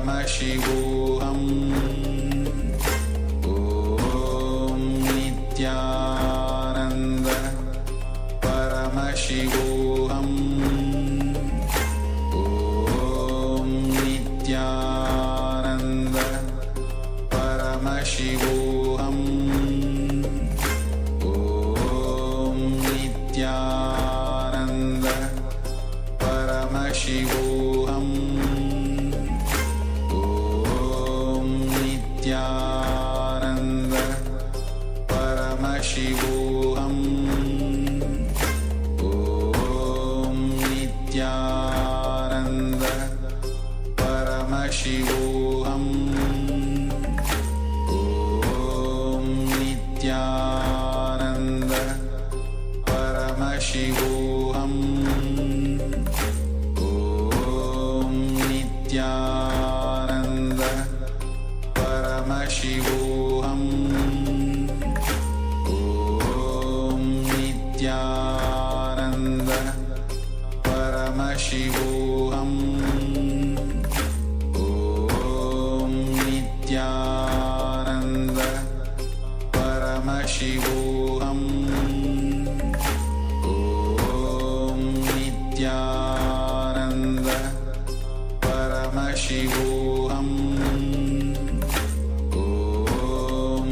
Paramashivoham. Om Nithyananda Paramashivoham. Om Nithyananda Paramashivoham. Om Nithyananda Paramashivoham. Om Nithyananda Paramashivoham. Om Nithyananda Paramashivoham. Om Nithyananda Paramashivoham. Om Nithyananda Paramashivoham. Om Nithyananda Paramashivoham. Om Nithyananda Paramashivoham. Om Nithyananda Paramashivoham. Om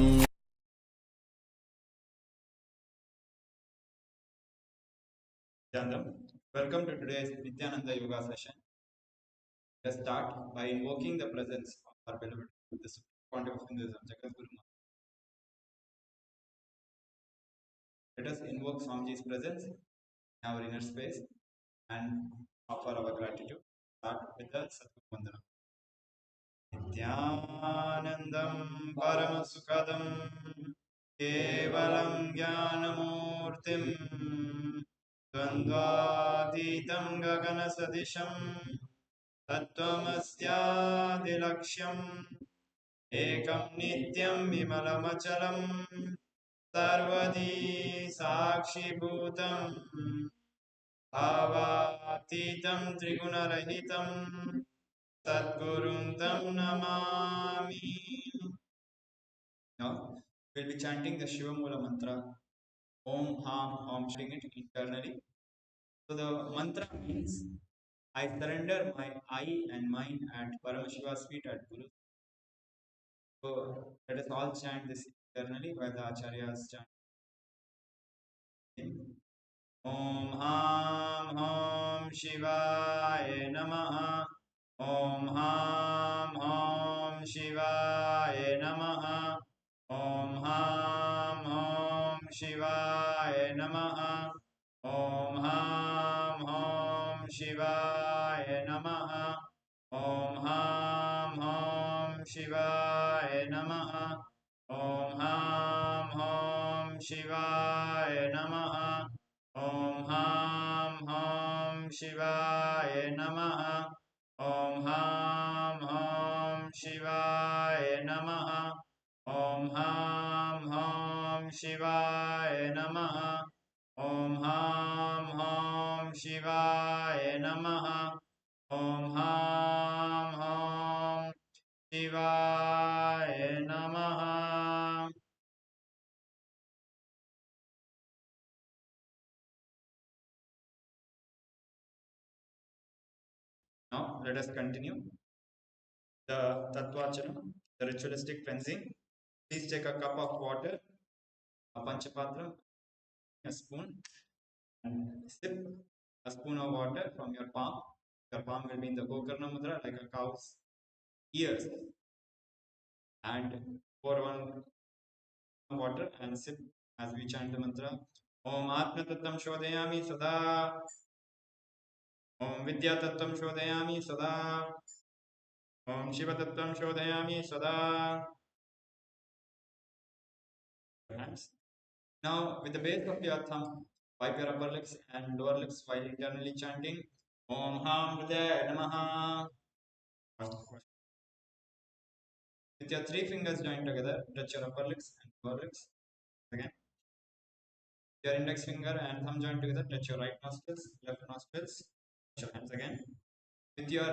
Chandam. Welcome to today's Nithyananda Yoga session. Let's start by invoking the presence of our beloved, the Supreme Pontiff of Hinduism, Jagadguru. Let us invoke Swamiji's presence in our inner space and offer our gratitude. Start with the Satguru Vandana. Nithyanandam Paramasukadam Kevalam Jnanamurtim Dvandvatitam Gaganasadisham Tattvamasyaadilakshyam Ekam Nityam Vimalamachalam Sarvadi Sakshi Bhutam Bhavatitam Trigunarahitam Sadgurum Tam Namami. Now we'll be chanting the Shiva Mula mantra Om Ham Om, chanting it internally. So the mantra means I surrender my I and mine at Paramashiva's feet at Guru. So let us all chant this internally while the Acharyas chant. Om Ham Om Shivaya Namaha. Om Ham Om Shivaya Namaha. Om Ham Om Shivaya Namaha. Om Ham Om Shivaya Namaha. Om Ham Om Shivaya Namaha. Om Ham Om Shivaya Namaha. Om Ham Om Shivaya Namaha. Om Ham Om Shivaya Namaha. Om Ham Om Shivaya Namaha. Om Ham Om Shivaya Namaha. Om Ham Om Shivaya Namaha. Now let us continue the Tattvachana, the ritualistic cleansing. Please take a cup of water, a panchapatra, a spoon, and sip a spoon of water from your palm. Your palm will be in the Gokarna Mudra like a cow's ears. And pour one water and sip as we chant the mantra. Om Atma Tattam Shodayami Sada. Om Vidya Tattam Shodayami Sada. Om Shiva Tattam Shodayami Sada. Hands. Now, with the base of your thumb, wipe your upper lips and lower lips while internally chanting Om Ham Hridaya Namaha. With your three fingers joined together, touch your upper lips and lower lips. Again. Your index finger and thumb joined together, touch your right nostrils, left nostrils. Touch your hands again. With your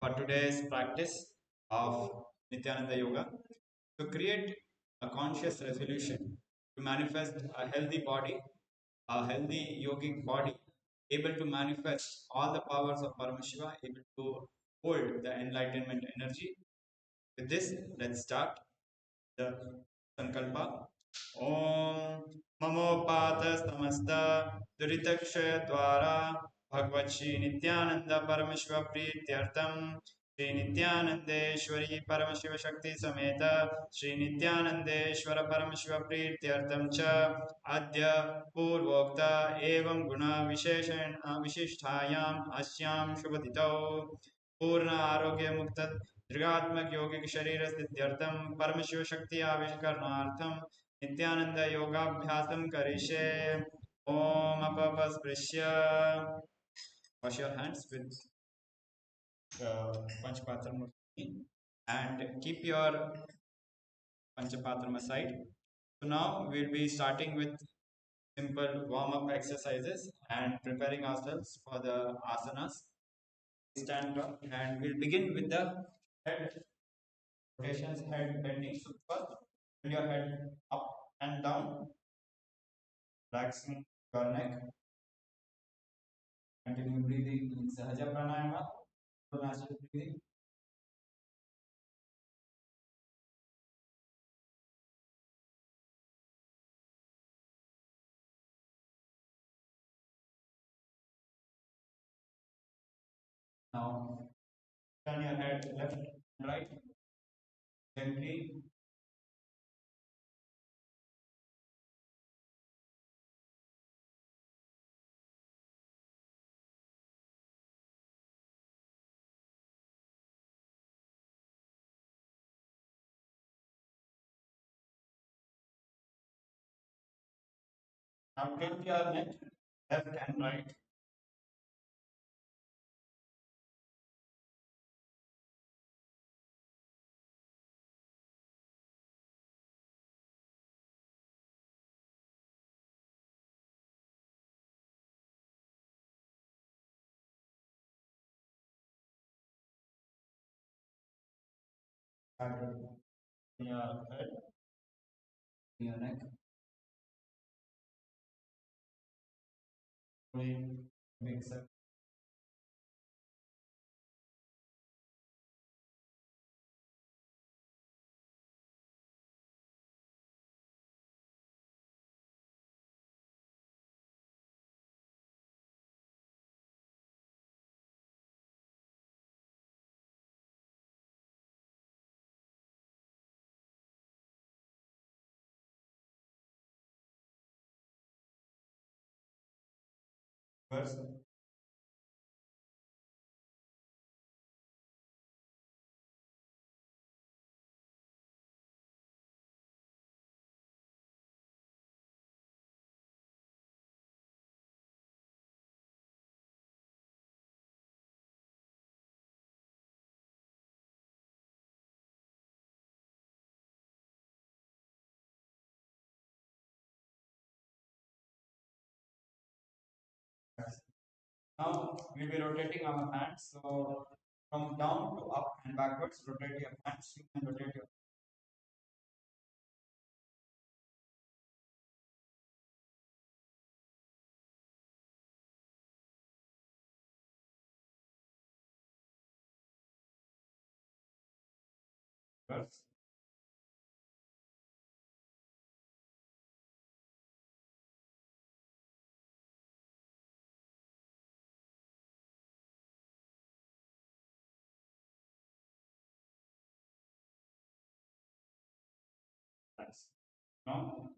for today's practice of Nithyananda Yoga to create a conscious resolution to manifest a healthy body, a healthy yogic body, able to manifest all the powers of Paramashiva, able to hold the enlightenment energy. With this, let's start the Sankalpa. Om Mamopatas Namasta Duritakshaya Dwara Bhagavad Shri Nithyananda Paramashiva Prityartam Shri Nithyanandeshwari Paramashiva Shakti Sameta Shri Nithyanandeshwara Paramashiva Prityartam Cha Adya Purvokta Evam Guna Vishishtayam Asyam Shubhatitau Purna Arogya Mukta दृगात्मक योगिक शरीर सिद्ध्यर्थम परमशिव शक्ति आविष्करणार्थम नित्यानंद योगाभ्यासम करिष्ये ओम अपस्पृश्य wash your hands with Panchapatra Murti and keep your Panchapatra aside. So now we'll be starting with simple warm-up exercises and preparing ourselves for the asanas. Stand up and we'll begin with the head rotations, head bending. So first, bend your head up and down, relaxing your neck. Continue breathing in Sahaja Pranayama, natural breathing. Now, turn your head left and right, gently. Now, tilt your neck left and right. And your head, your neck. Slowly mix up. First, now we'll be rotating our hands. So from down to up and backwards, rotate your hands. You can rotate your fingers. Nice. Now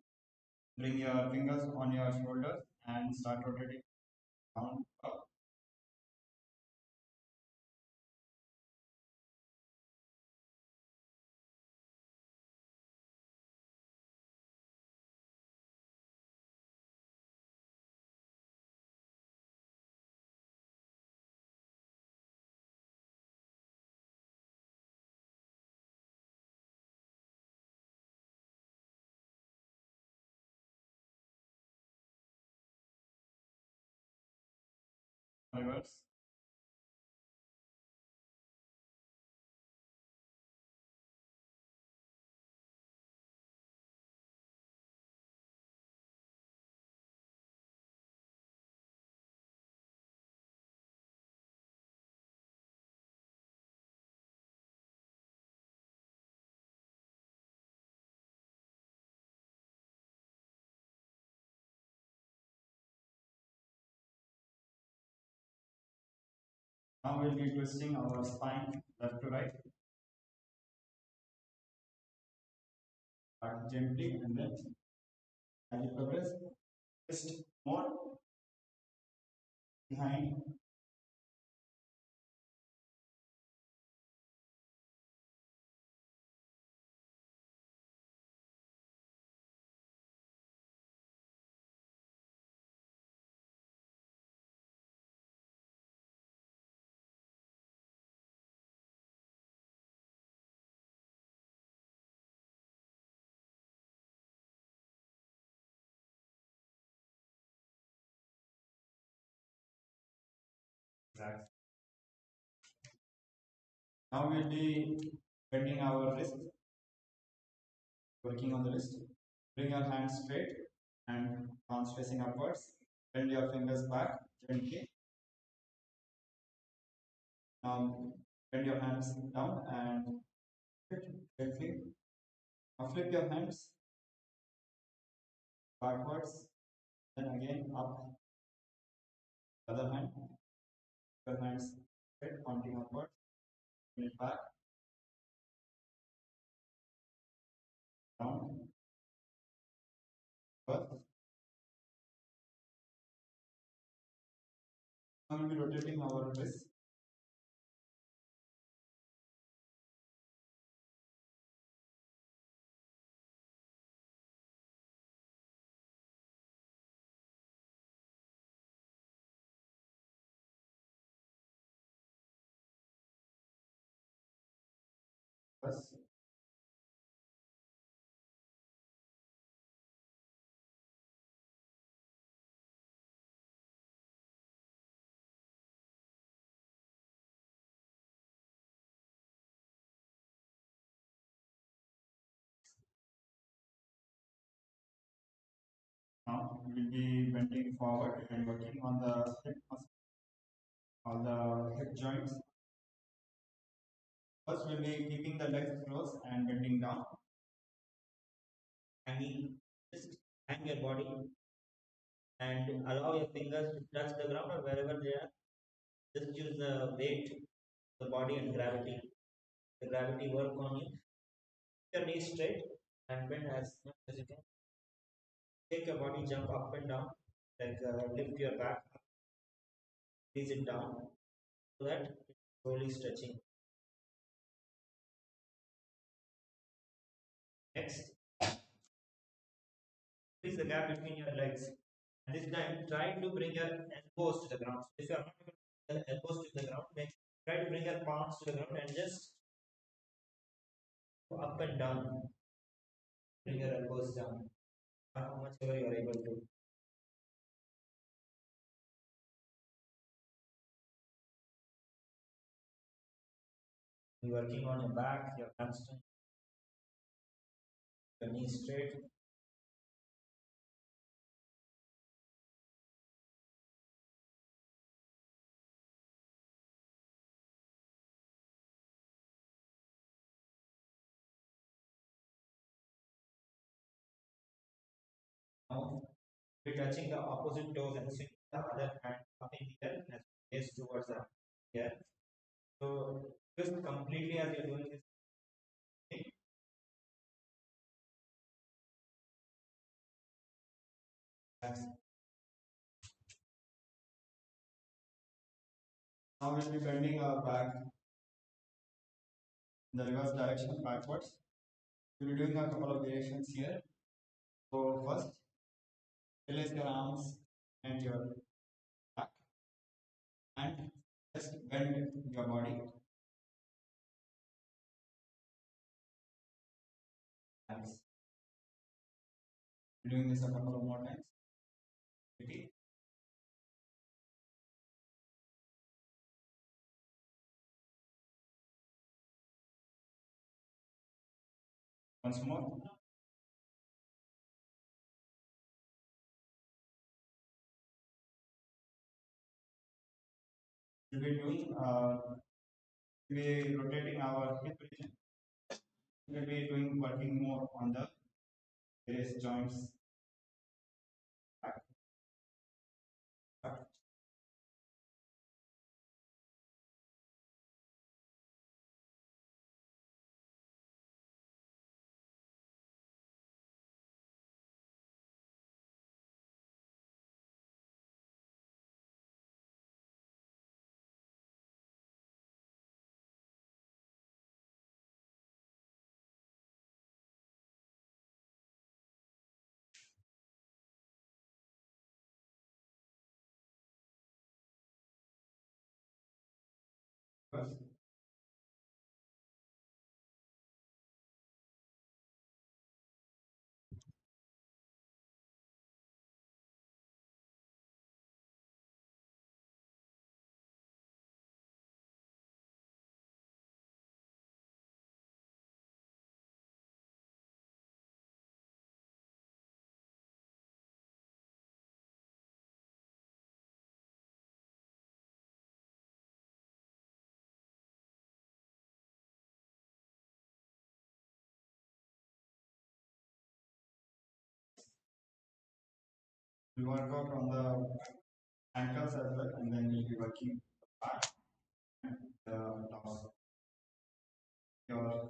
bring your fingers on your shoulders and start rotating down, up. Reverse. Now we'll be twisting our spine left to right. Start gently and then as you progress, twist more behind. Exactly. Now we'll be bending our wrist, working on the wrist. Bring your hands straight and palms facing upwards. Bend your fingers back gently. Bend your hands down and gently. Now flip your hands backwards, then again up. Other hand, your hands straight, pointing upwards. Bring it back, down, up. Now we'll be rotating our wrist. First, now we will be bending forward and working on the hip muscle, on the hip joints. First, we'll be keeping the legs close and bending down. Hanging, just hang your body and allow your fingers to touch the ground or wherever they are. Just use the weight, the body, and gravity. The gravity work on you. Keep your knees straight and bend as much as you can. Take your body, jump up and down, like lift your back, squeeze it down so that it's slowly stretching. Next, increase the gap between your legs. And this time, try to bring your elbows to the ground. If you are not able to bring the elbows to the ground, then try to bring your palms to the ground and just go up and down. Bring your elbows down. How much ever you are able to. You're working on your back, your hamstring, your knees straight. Now, we're touching the opposite toes and swing the other hand up in here and face towards the here. So, just completely as you're doing this. Now we'll be bending our back in the reverse direction backwards. We'll be doing a couple of variations here. So first, release your arms and your back and just bend your body. Hands. Doing this a couple of more times. Repeat. Once more. We'll be doing we'll be rotating our hip region. We'll be doing working more on the various joints. Back. Back. We'll work out on the ankles as well, and then we'll be working the back and the torso. Your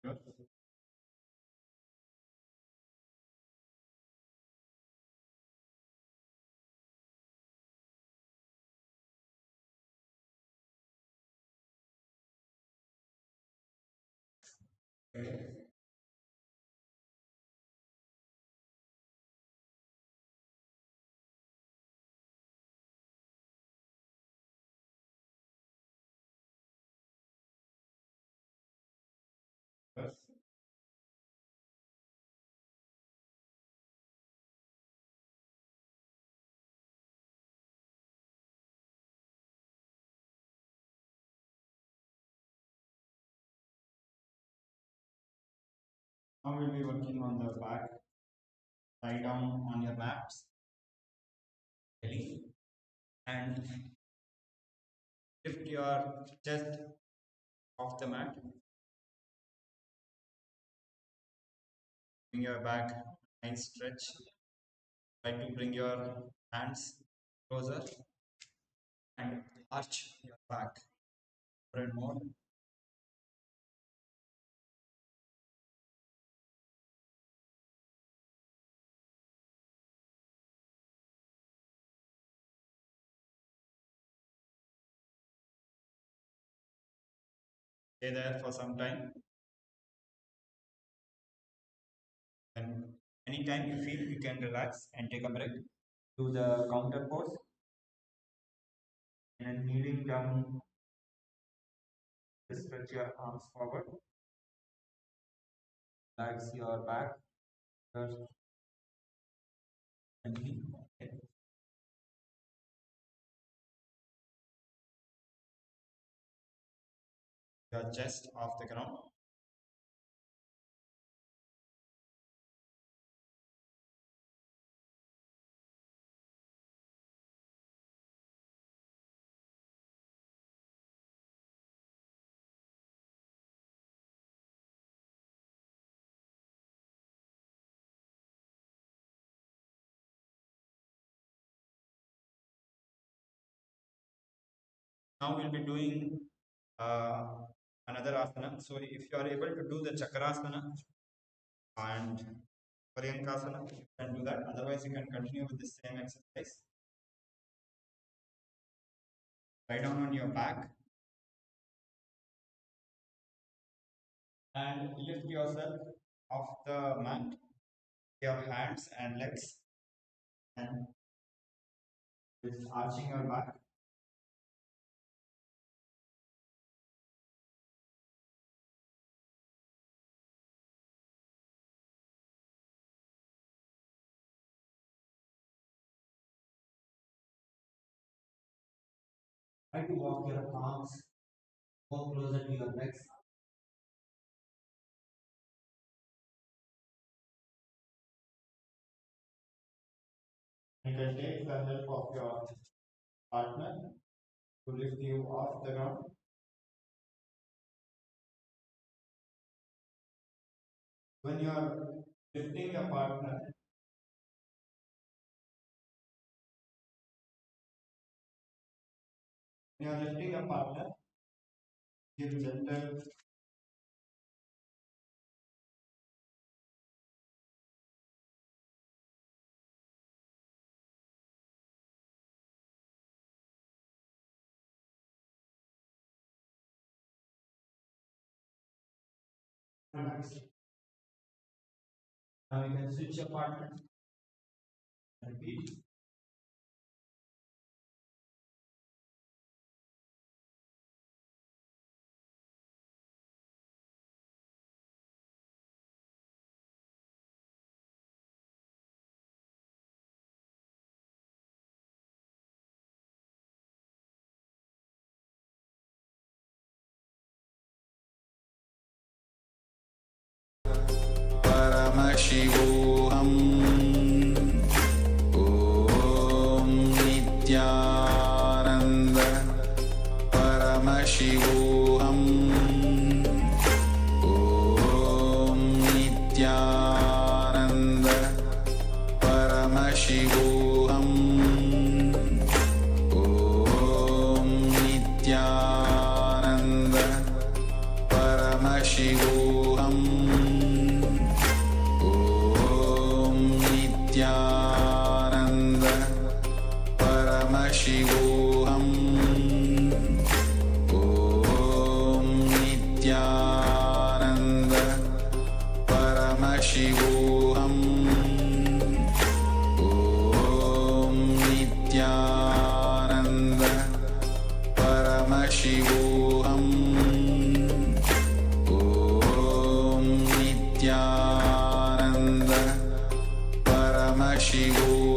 Good. Okay. Good. Now we'll be working on the back. Lie down on your mats, belly, and lift your chest off the mat. Bring your back, nice stretch. Try to bring your hands closer and arch your back more and more. Stay there for some time. And anytime you feel, you can relax and take a break. Do the counter pose. And kneeling down, stretch your arms forward. Relax your back. And knee. Okay. Your chest off the ground. Now we'll be doing another asana. So if you are able to do the chakrasana and Paryankasana, you can do that. Otherwise, you can continue with the same exercise. Lie down on your back and lift yourself off the mat, your hands and legs, and just arching your back. Try to walk your arms more closer to your legs. You can take the help of your partner to lift you off the ground. When you are lifting your partner, give gentle relax. Now you can switch your partner. Repeat. Paramashivoham Om Nithyananda Nithyananda Paramashivam Om Nithyananda Paramashivam Om Nithyananda Paramashivam Om Nithyananda Paramashivam Om Nithyananda Paramashivam Om Nithyananda Paramashivam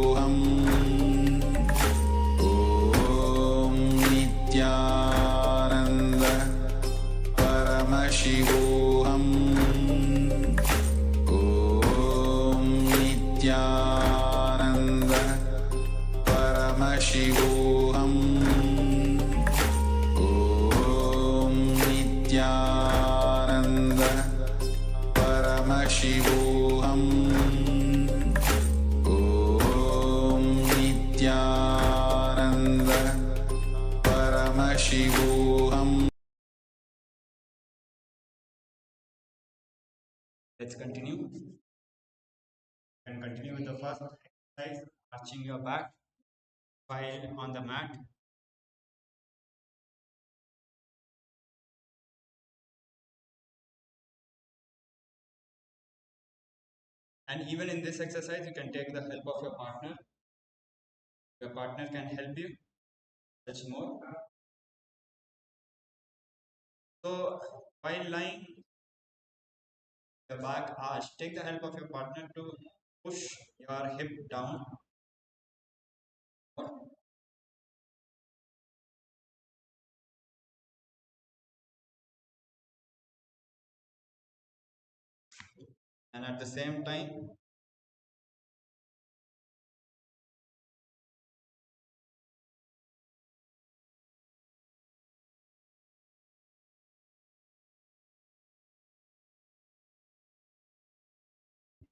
Om Nithyananda Paramashivam Om Nithyananda Paramashivam Om Nithyananda Paramashivam Om Nithyananda Paramashivam. Let's continue. And continue with the first exercise, arching your back while on the mat. And even in this exercise, you can take the help of your partner. Your partner can help you much more. So while lying your back arched, take the help of your partner to push your hip down. And at the same time,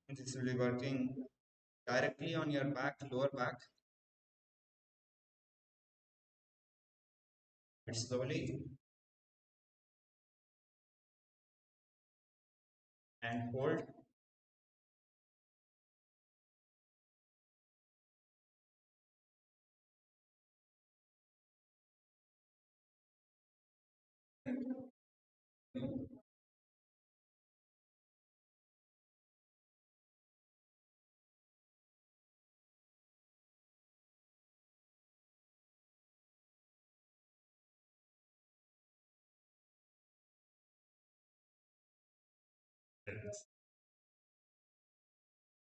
this will be working directly on your back, lower back. But slowly and hold.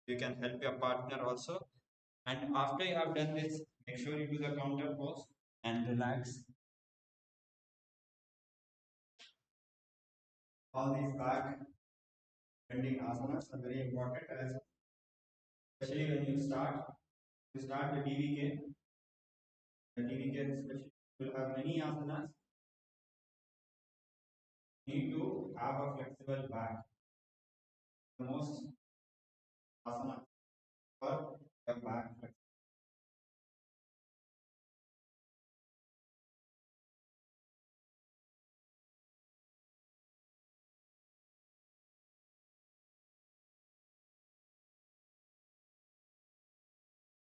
You can help your partner also. And after you have done this, make sure you do the counter pose and relax. All these back bending asanas are very important, as especially when you start the DVK. The DVK especially will have many asanas. You need to have a flexible back. The most asana for the back flexibility.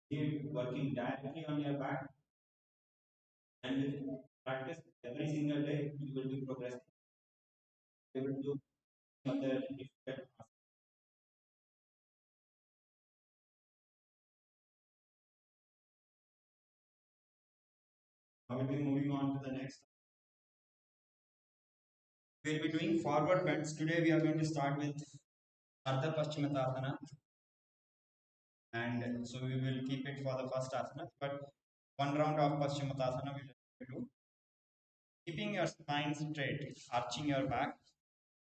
Keep working directly on your back, and with practice every single day, you will be progressing. You will do other different. I will be moving on to the next. We will be doing forward bends. Today we are going to start with Ardha Paschimottanasana, and so we will keep it for the first asana. But one round of Paschimottanasana we will do. Keeping your spine straight, arching your back,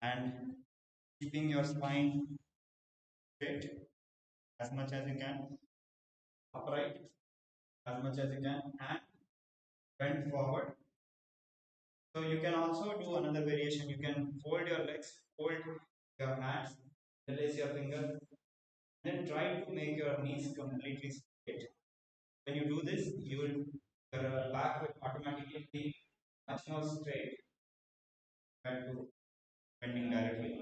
and keeping your spine straight as much as you can, upright as much as you can, and bend forward. So you can also do another variation. You can fold your legs, fold your hands, Place your finger. Then try to make your knees completely straight. When you do this, your back will automatically be much more straight compared to bending directly.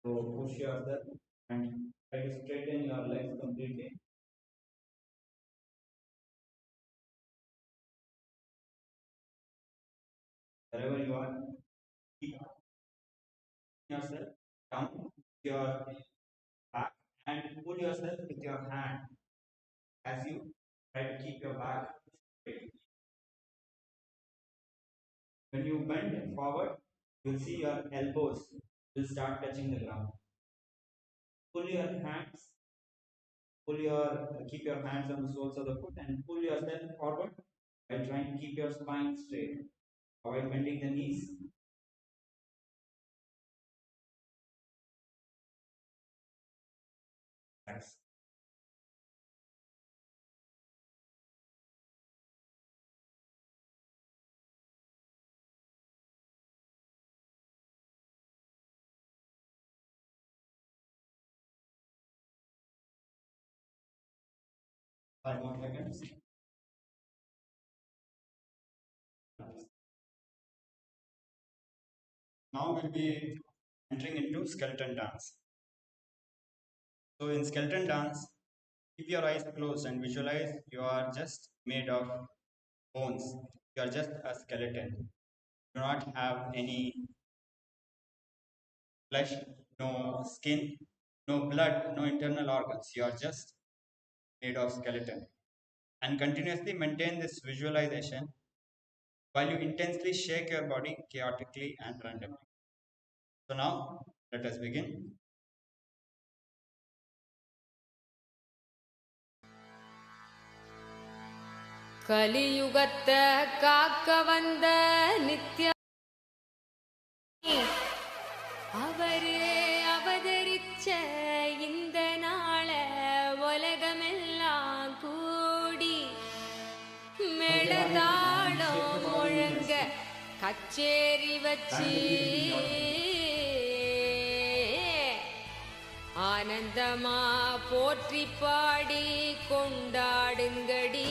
So push yourself and try to straighten your legs completely. Wherever you are, keep yourself down with your back and pull yourself with your hand as you try to keep your back straight. When you bend forward, you'll see your elbows will start touching the ground. Pull your hands, keep your hands on the soles of the foot and pull yourself forward by trying to keep your spine straight. Avoid bending the knees. Thanks. Five more seconds. Now we'll be entering into skeleton dance. So in skeleton dance, keep your eyes closed and visualize you are just made of bones. You are just a skeleton. You do not have any flesh, no skin, no blood, no internal organs. You are just made of skeleton. And continuously maintain this visualization while you intensely shake your body chaotically and randomly. So now let us begin. கலியுகத்தை காக்க வந்த நித்ய அவரு அவதரிச்ச இந்த நாள உலகமெல்லாம் கூடி மேளதாளம் முழங்க கச்சேரி வச்சு ஆனந்தமா போற்றி பாடி கொண்டாடுங்கடி.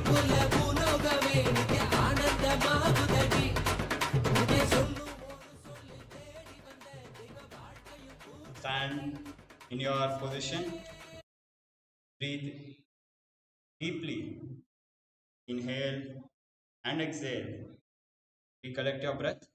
Pula In your position, breathe deeply. Inhale and exhale. Recollect your breath.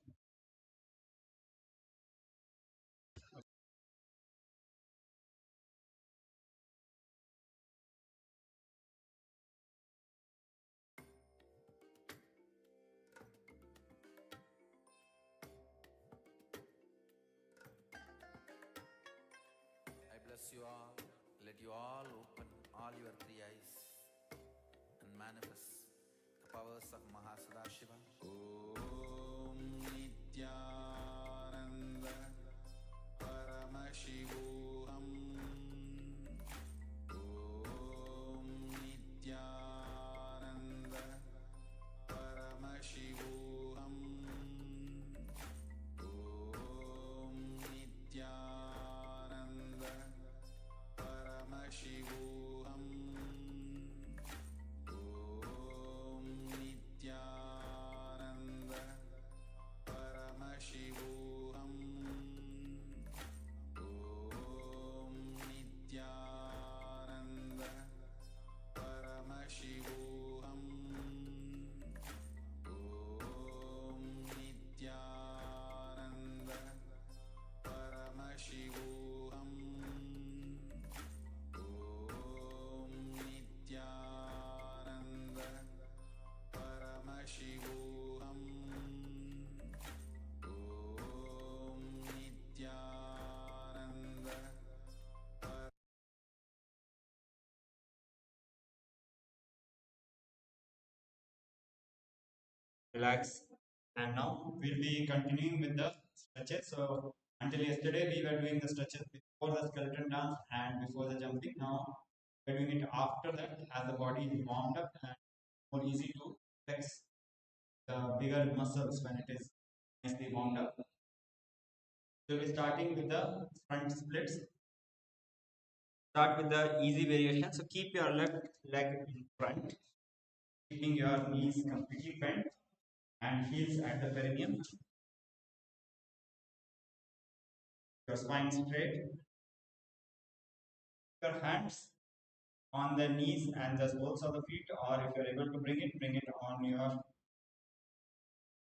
I bless you all. Let you all open all your three eyes and manifest the powers of Mahasadashiva. Om Nithyananda Paramashivam. Om Nithyananda Paramashivam. Om Nithyananda Paramashivam. Om Nithyananda Paramashivam. Om Nithyananda Paramashivam. Om Nithyananda Paramashivam. Om Nithyananda Paramashivam. Om Nithyananda. Relax. And now we'll be continuing with the stretches. So until yesterday we were doing the stretches before the skeleton dance and before the jumping. Now we're doing it after that as the body is warmed up and more easy to flex the bigger muscles when it is nicely warmed up. So we'll be starting with the front splits. Start with the easy variation. So keep your left leg in front, keeping your knees completely bent and heels at the perineum. Your spine straight. Your hands on the knees and the soles of the feet, or if you're able to bring it on your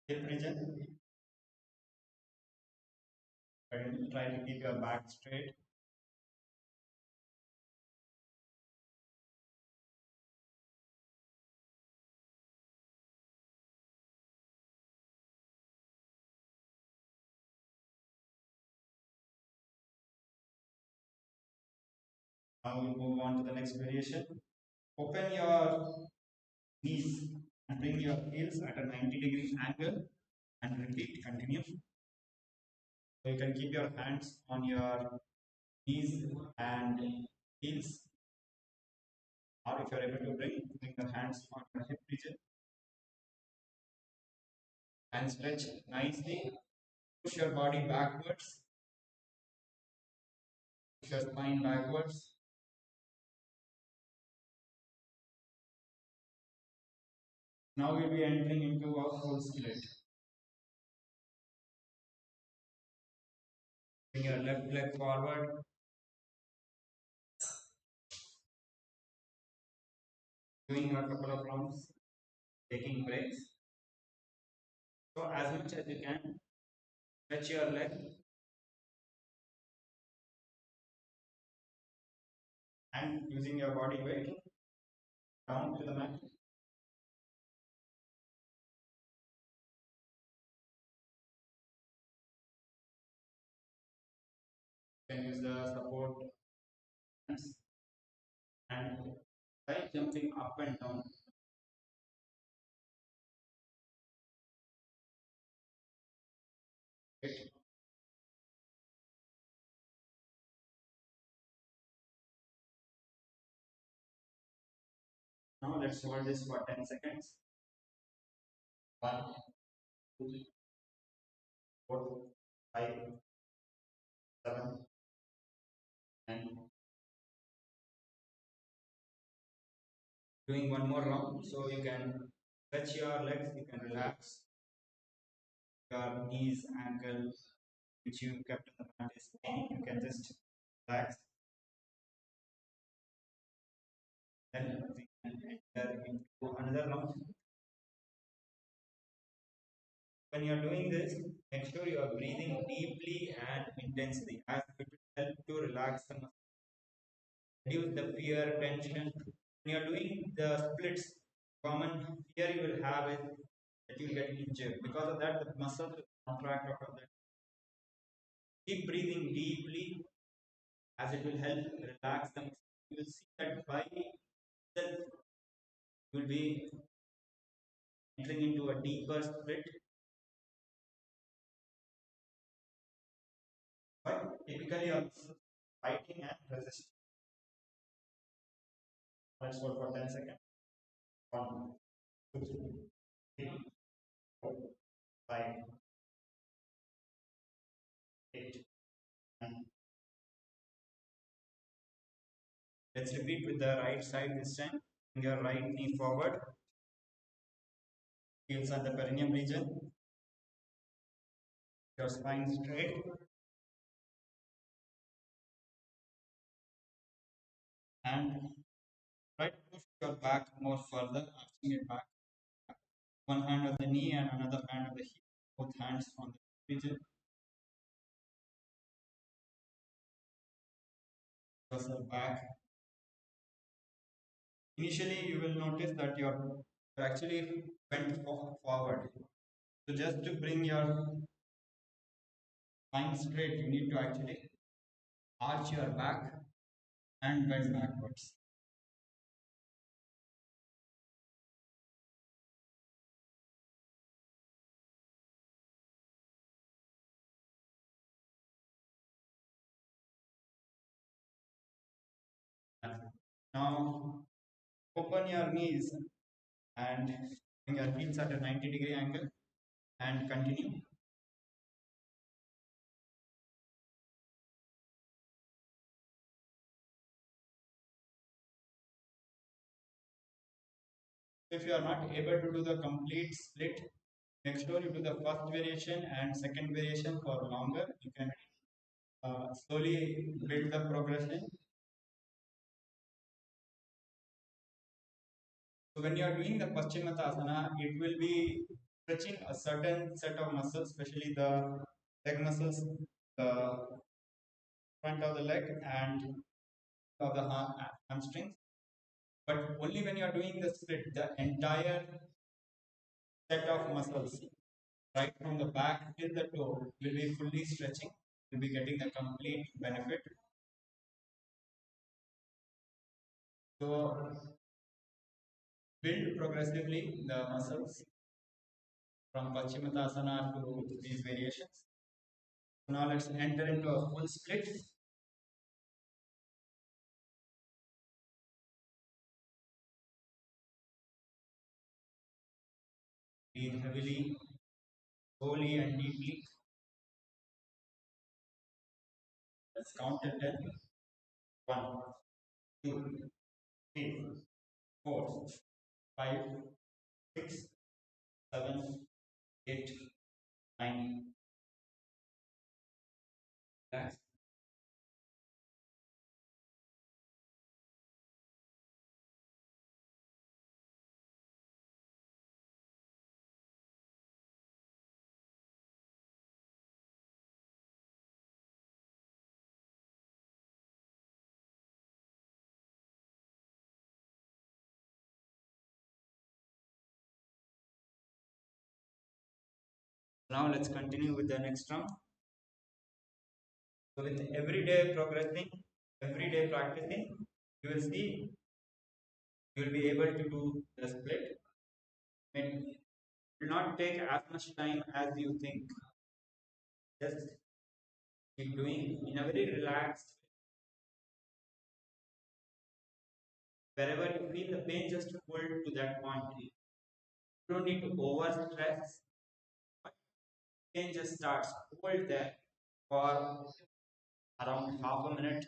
hip region. And try to keep your back straight. Now we'll move on to the next variation. Open your knees and bring your heels at a 90-degree angle and repeat. Continue. So you can keep your hands on your knees and heels, or if you're able to bring the hands on your hip region and stretch nicely. Push your body backwards. Push your spine backwards. Now we'll be entering into a full split. Bring your left leg forward. Doing a couple of rounds, taking breaks. So as much as you can, stretch your leg and using your body weight down to the mat. You can use the support hands and try jumping up and down. Right. Now let's hold this for 10 seconds. 1, 2, 4, 5, 7, 9. Doing one more round, so you can stretch your legs, you can relax your knees, ankles, which you kept in the mat is pain. You can just relax. then we can enter into another round. When you are doing this, make sure you are breathing deeply and intensely, as it will help to relax the muscles, reduce the fear, tension. When you are doing the splits, common fear you will have is that you will get injured. Because of that, the muscles will contract out of that. Keep breathing deeply, as it will help relax the muscles. You will see that by itself you will be entering into a deeper split. But typically, your muscles fighting and resisting. Let's hold for 10 seconds. 1, 2, 3, 4, 5, 8, 9. Let's repeat with the right side this time. Bring your right knee forward. Heels at the perineum region. Your spine straight. And try to push your back more further, arching it back. One hand on the knee and another hand on the hip. Both hands on the region. Yourself back. Initially, you will notice that you're actually bent forward. So just to bring your spine straight, you need to actually arch your back and bend backwards. Now open your knees and bring your heels at a 90-degree angle and continue. If you are not able to do the complete split, make sure you do the first variation and second variation for longer. You can slowly build the progression. So when you are doing the Paschimottanasana, it will be stretching a certain set of muscles, especially the leg muscles, the front of the leg and of the hamstrings. But only when you are doing the split, the entire set of muscles, right from the back till the toe, will be fully stretching. You'll be getting the complete benefit. So build progressively the muscles from Paschimottanasana to these variations. Now let's enter into a full split. Breathe heavily, slowly and deeply. Let's count till 10. 1, 2, 3, 4, 5, 6, 7, 8, 9. Relax. Now let's continue with the next round. So with every day progressing, every day practicing, you will see you will be able to do the split. It will not take as much time as you think. Just keep doing in a very relaxed. Wherever you feel the pain, just hold to that point. You don't need to over stress. Pain just starts. Hold there for around half a minute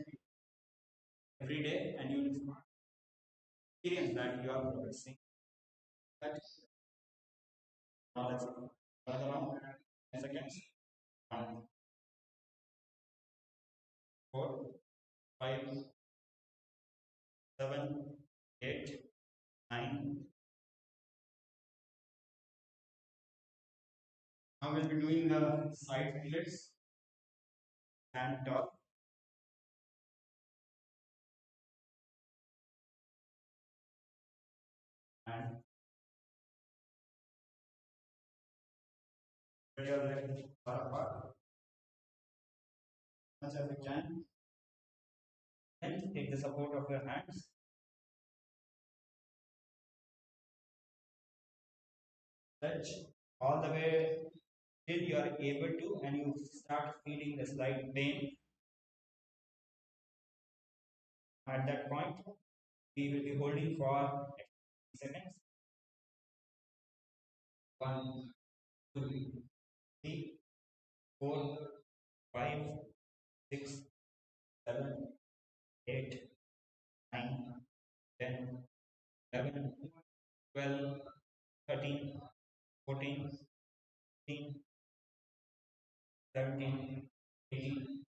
every day, and you will experience that you are progressing. Now let's turn around 10 seconds. 1, 4, 5, 7, 8, Now we'll be doing the side splits, stand tall, and spread your legs far apart as much as you can. And take the support of your hands. Stretch all the way till you are able to, and you start feeling the slight pain. At that point, we will be holding for seconds. 1, 2, 3, 4, 5, 6, 7, 8, 9, 10, 11, 12, 13, 14, 15, 17, 18,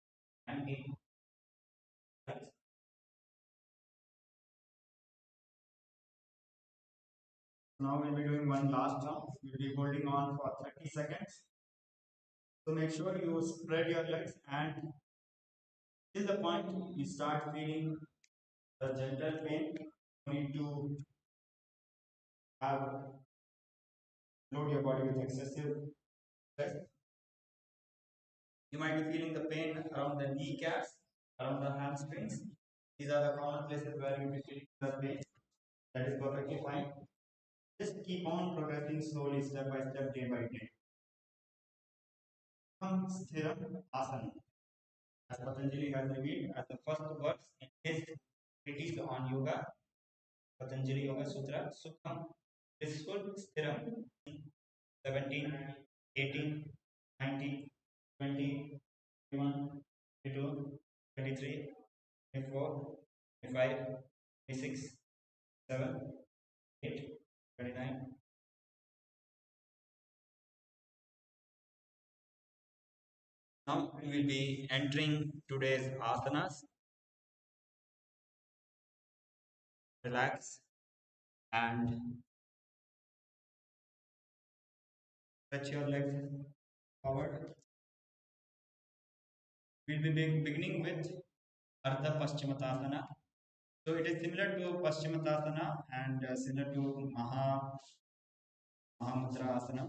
19. Now we'll be doing one last jump. We'll be holding on for 30 seconds. So make sure you spread your legs and till the point you start feeling the gentle pain. You need to have load your body with excessive stress. You might be feeling the pain around the kneecaps, around the hamstrings. These are the common places where you will be feeling the pain. That is perfectly fine. Just keep on progressing slowly, step by step, day by day. Sthiram asana. As Patanjali has revealed as the first verse in his treatise on yoga, Patanjali Yoga Sutra, Sukham, blissful, Sthiram, 17, 18, 19, 20, 21, 22, 23, 24, 25, 26, 7, 8, 29. Now we will be entering today's asanas. Relax and stretch your legs forward. We'll be beginning with Ardha Paschimottanasana. So it is similar to Paschimottanasana and similar to Mahamudra Asana.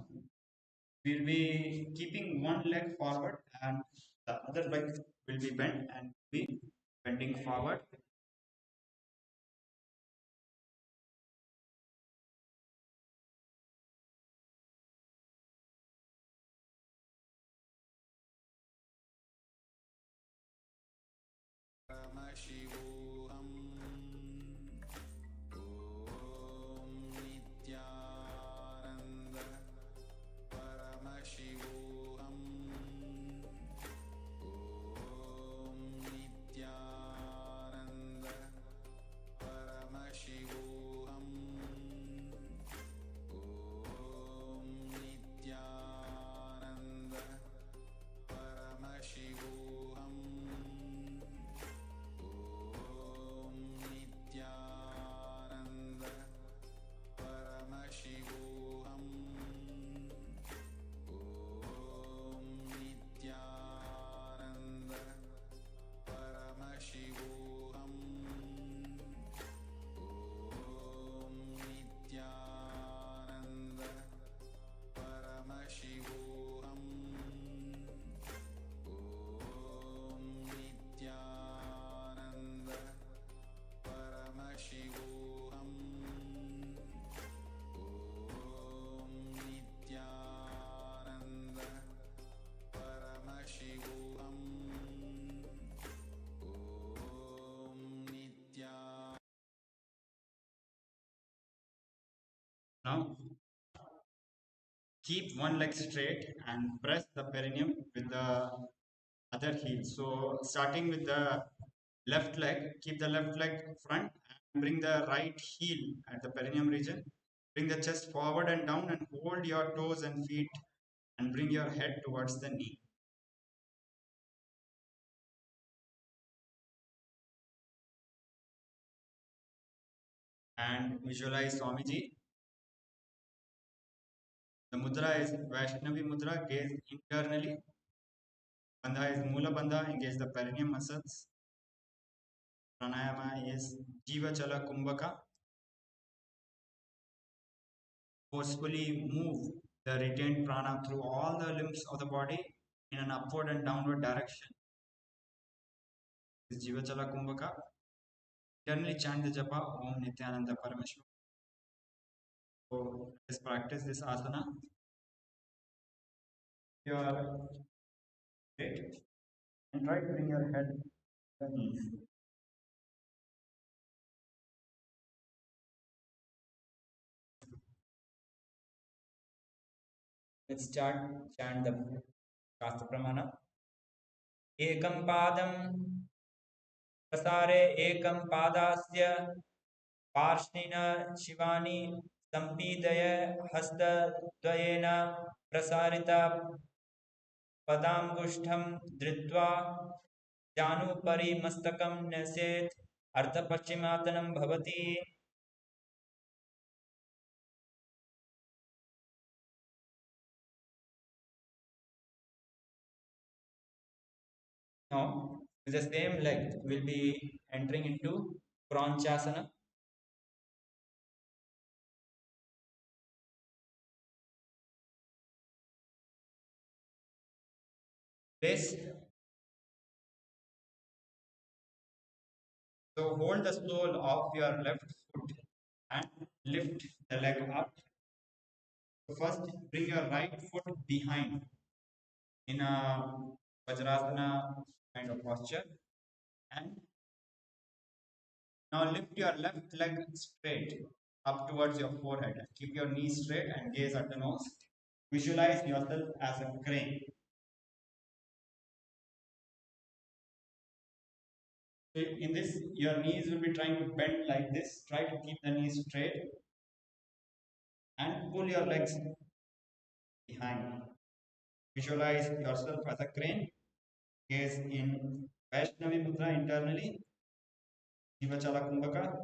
We'll be keeping one leg forward and the other leg will be bent and be bending forward. Paramashivam. Om Nithyananda Paramashivam. Om Nithyananda Paramashivam. Om Nithyananda Paramashivam. Om Nithyananda Paramashivam. Om Nithyananda Paramashivam. Om Nithyananda Paramashivam. Om Nithyananda Paramashivam. Om Nithyananda Paramashivam. Om Nithyananda. Now keep one leg straight and press the perineum with the other heel. So starting with the left leg, keep the left leg front and bring the right heel at the perineum region. Bring the chest forward and down and hold your toes and feet and bring your head towards the knee. And visualize Swamiji The mudra is Vaishnavi mudra, gaze internally. Bandha is Mula Bandha, engage the perineum muscles. Pranayama is Jiva Chala Kumbhaka. Forcefully move the retained prana through all the limbs of the body in an upward and downward direction. This is Jiva Chala Kumbhaka. Internally chant the japa Om Nithyananda Paramashivam. So let's practice this asana. You are straight and try to bring your head to the knees. Let's start chant the Shastra Pramana. Ekam padam prasare ekam padasya parshina shivani sampidaya hastadvayena prasarita padamgushtham dritva janupari mastakam naset ardhapachimatanam bhavati. Now, with the same leg, we'll be entering into Pranchasana. Place. So hold the sole of your left foot and lift the leg up. So first, bring your right foot behind in a Vajrasana kind of posture, and now lift your left leg straight up towards your forehead. Keep your knees straight and gaze at the nose. Visualize yourself as a crane. So in this, your knees will be trying to bend like this. Try to keep the knees straight and pull your legs behind. Visualize yourself as a crane. Gaze in Vaishnavi Mudra internally. Jivachala Kumbhaka.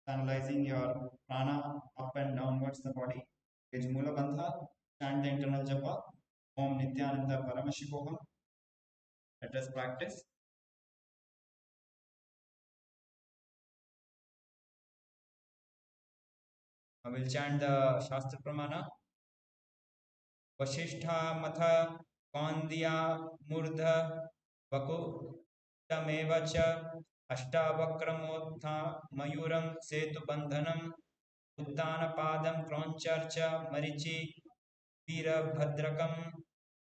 Analyzing your prana up and downwards the body. Gaze Mula Bandha. Chant the internal japa. Om Nithyananda Paramashivam. Let us practice. I will chant the Shastra Pramana. Vasishtha Matha Kandya Murdha Vakutameva cha Ashtavakramotha Mayuram Setu Bandhanam Uttana Padam Kroncharcha Marichi Veerabhadrakam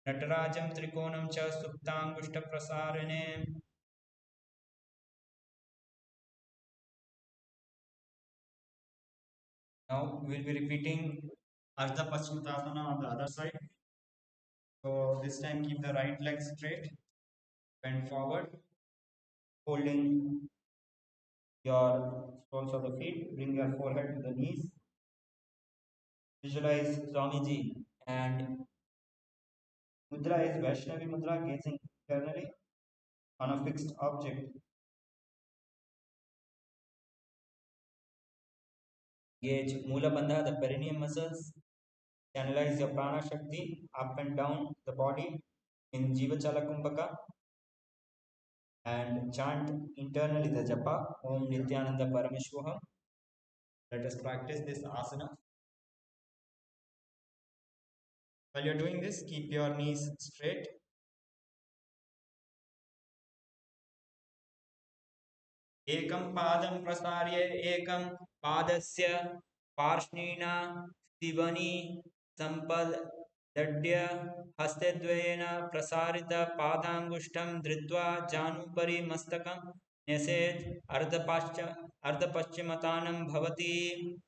Natarajam Trikonam cha Suptangushta Prasarane. Now we'll be repeating Ardha Paschimottanasana on the other side. So this time keep the right leg straight, bend forward, holding your soles of the feet, bring your forehead to the knees. Visualize Swamiji, and mudra is Vaishnavi mudra, gazing internally on a fixed object. Gauge Mula Bandha, the perineum muscles. Channelize your prana shakti up and down the body in Jivachala Kumbhaka, and chant internally the japa Om Nithyananda Paramashivam. Let us practice this asana. While you're doing this, keep your knees straight. Ekam padam prasarya ekam padasya parshneena sivani sampad dadya hastedvayena prasarita padangushtam dritva janupari mastakam nyaset ardhapaschimataanam bhavati.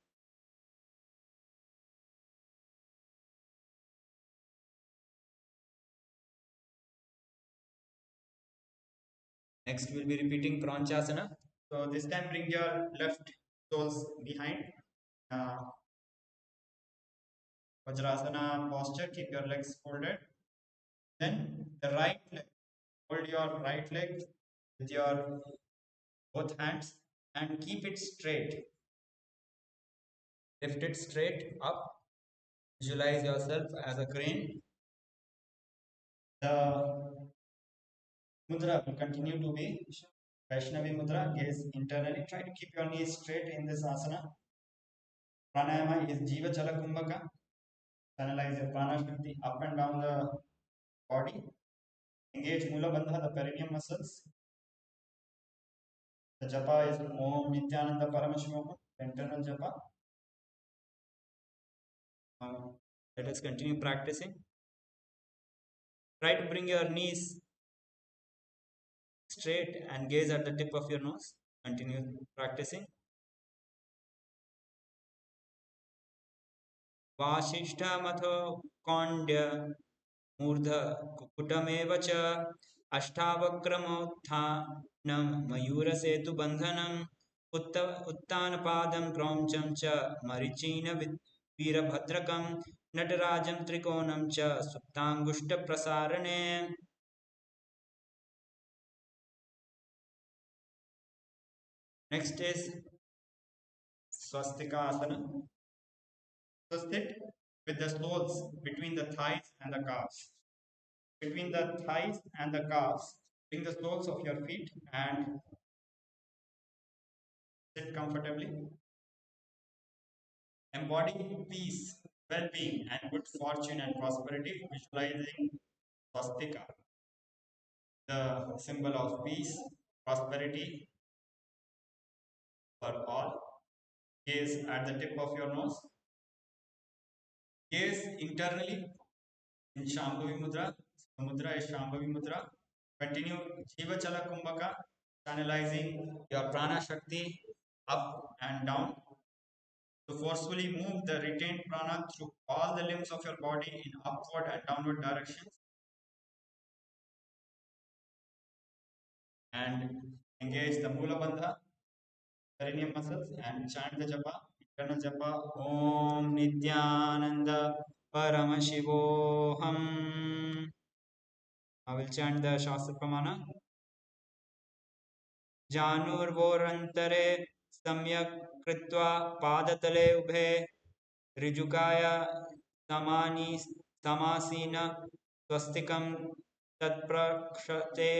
Next, we'll be repeating Pranchasana. So this time bring your left toes behind. Vajrasana posture, keep your legs folded. Then the right leg, hold your right leg with your both hands and keep it straight. Lift it straight up Visualize yourself as a crane. The mudra will continue to be Vaishnavi mudra. Gaze internally. Try to keep your knees straight in this asana. Pranayama is Jiva Chala Kumbhaka. Channelize your prana shakti up and down the body. Engage Mula Bandha, the perineum muscles. The japa is Om Nithyananda Paramashivam, internal japa. Let us continue practicing. Try to bring your knees straight and gaze at the tip of your nose. Continue practicing. Vasishtamatho Kondya Murdha Kukutamev cha Ashtavakramotthanam Mayurasetu Bandhanam Uttanapadam Kromcham cha Marichina Virabhadrakam Natarajam Trikonam cha Suptangushta Prasarane. Next is Swastika Asana. So sit with the soles between the thighs and the calves. Between the thighs and the calves, bring the soles of your feet and sit comfortably. Embody peace, well-being, and good fortune and prosperity, visualizing swastika, the symbol of peace, prosperity for all. Gaze at the tip of your nose. Gaze internally in Shambhavi Mudra. The mudra is Shambhavi Mudra. Continue Jiva Chala Kumbhaka, channelizing your prana shakti up and down to forcefully move the retained prana through all the limbs of your body in upward and downward directions. And engage the Mula Bandha, perineum muscles, and chant the japa, internal japa, Om Nithyananda Paramashivoham. I will chant the Shastra Pramana. जानूर्वोरन्तरे सम्यक् कृत्वा पादतले उभे ऋजुकाय समासीन स्वस्तिकं तत्प्रक्षते.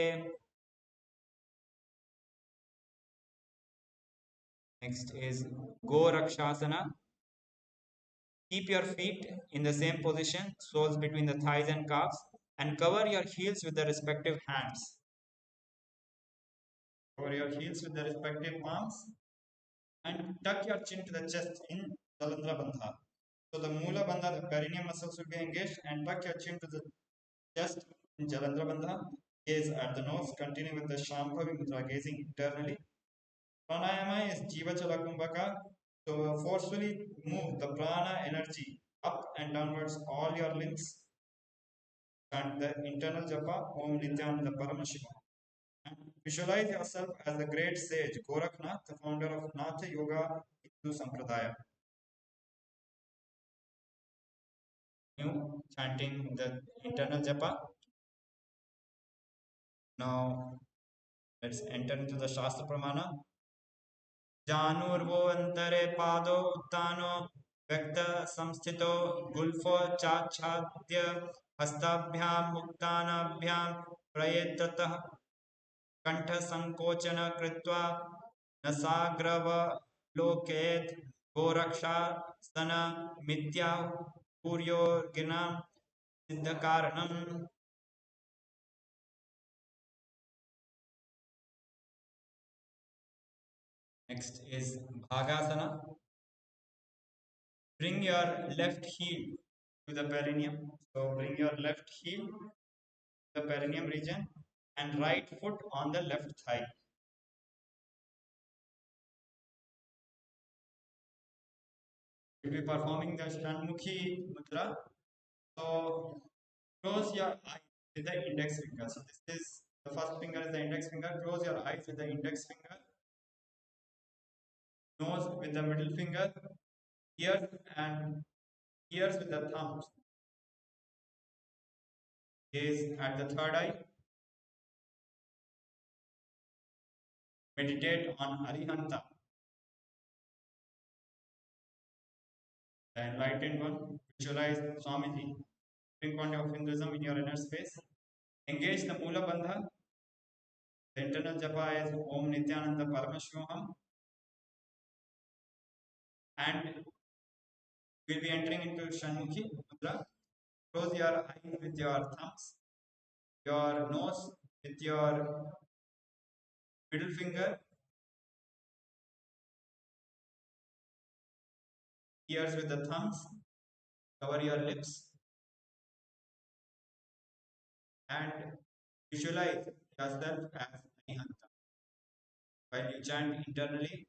Next is Gorakshasana. Keep your feet in the same position, soles between the thighs and calves, and cover your heels with the respective hands. Cover your heels with the respective palms and tuck your chin to the chest in Jalandhara Bandha. So the Mula Bandha, the perineum muscles will be engaged, and tuck your chin to the chest in Jalandhara Bandha. Gaze at the nose. Continue with the Shambhavi Mudra, gazing internally. Pranayama is Jiva Chala Kumbhaka. So forcefully move the prana energy up and downwards all your limbs. And the internal japa, Om Nithyananda Paramashivam. And visualize yourself as the great sage Gorakhnath, the founder of Natha Yoga Hindu Sampradaya. New chanting the internal japa. Now let's enter into the Shastra Pramana. Janurvo antare pado uttano व्यक्त संस्थितो गुल्फो चाच्छाद्य हस्ताभ्याम मुक्तानाभ्याम प्रयेततः कंठ संकोचन कृत्वा नसाग्रवलोकेत गोरक्षासन मिथ्या पूर्योर्गिना सिद्धकारणम्. Next is Bhagasana. Bring your left heel to the perineum. So bring your left heel to the perineum region and right foot on the left thigh. You'll be performing the Shanmukhi Mudra. So close your eyes with the index finger. So this is the first finger is the index finger. Close your eyes with the index finger. Nose with the middle finger. Ears with the thumbs. Gaze at the third eye. Meditate on Arihanta, the enlightened one. Visualize Swamiji, supreme point of Hinduism in your inner space. Engage the Mula Bandha. The internal japa is Om Nithyananda Paramashivam. And we'll be entering into Shanmukhi Mudra. Close your eyes with your thumbs, your nose with your middle finger, ears with the thumbs, cover your lips, and visualize yourself as Arihanta. While you chant internally,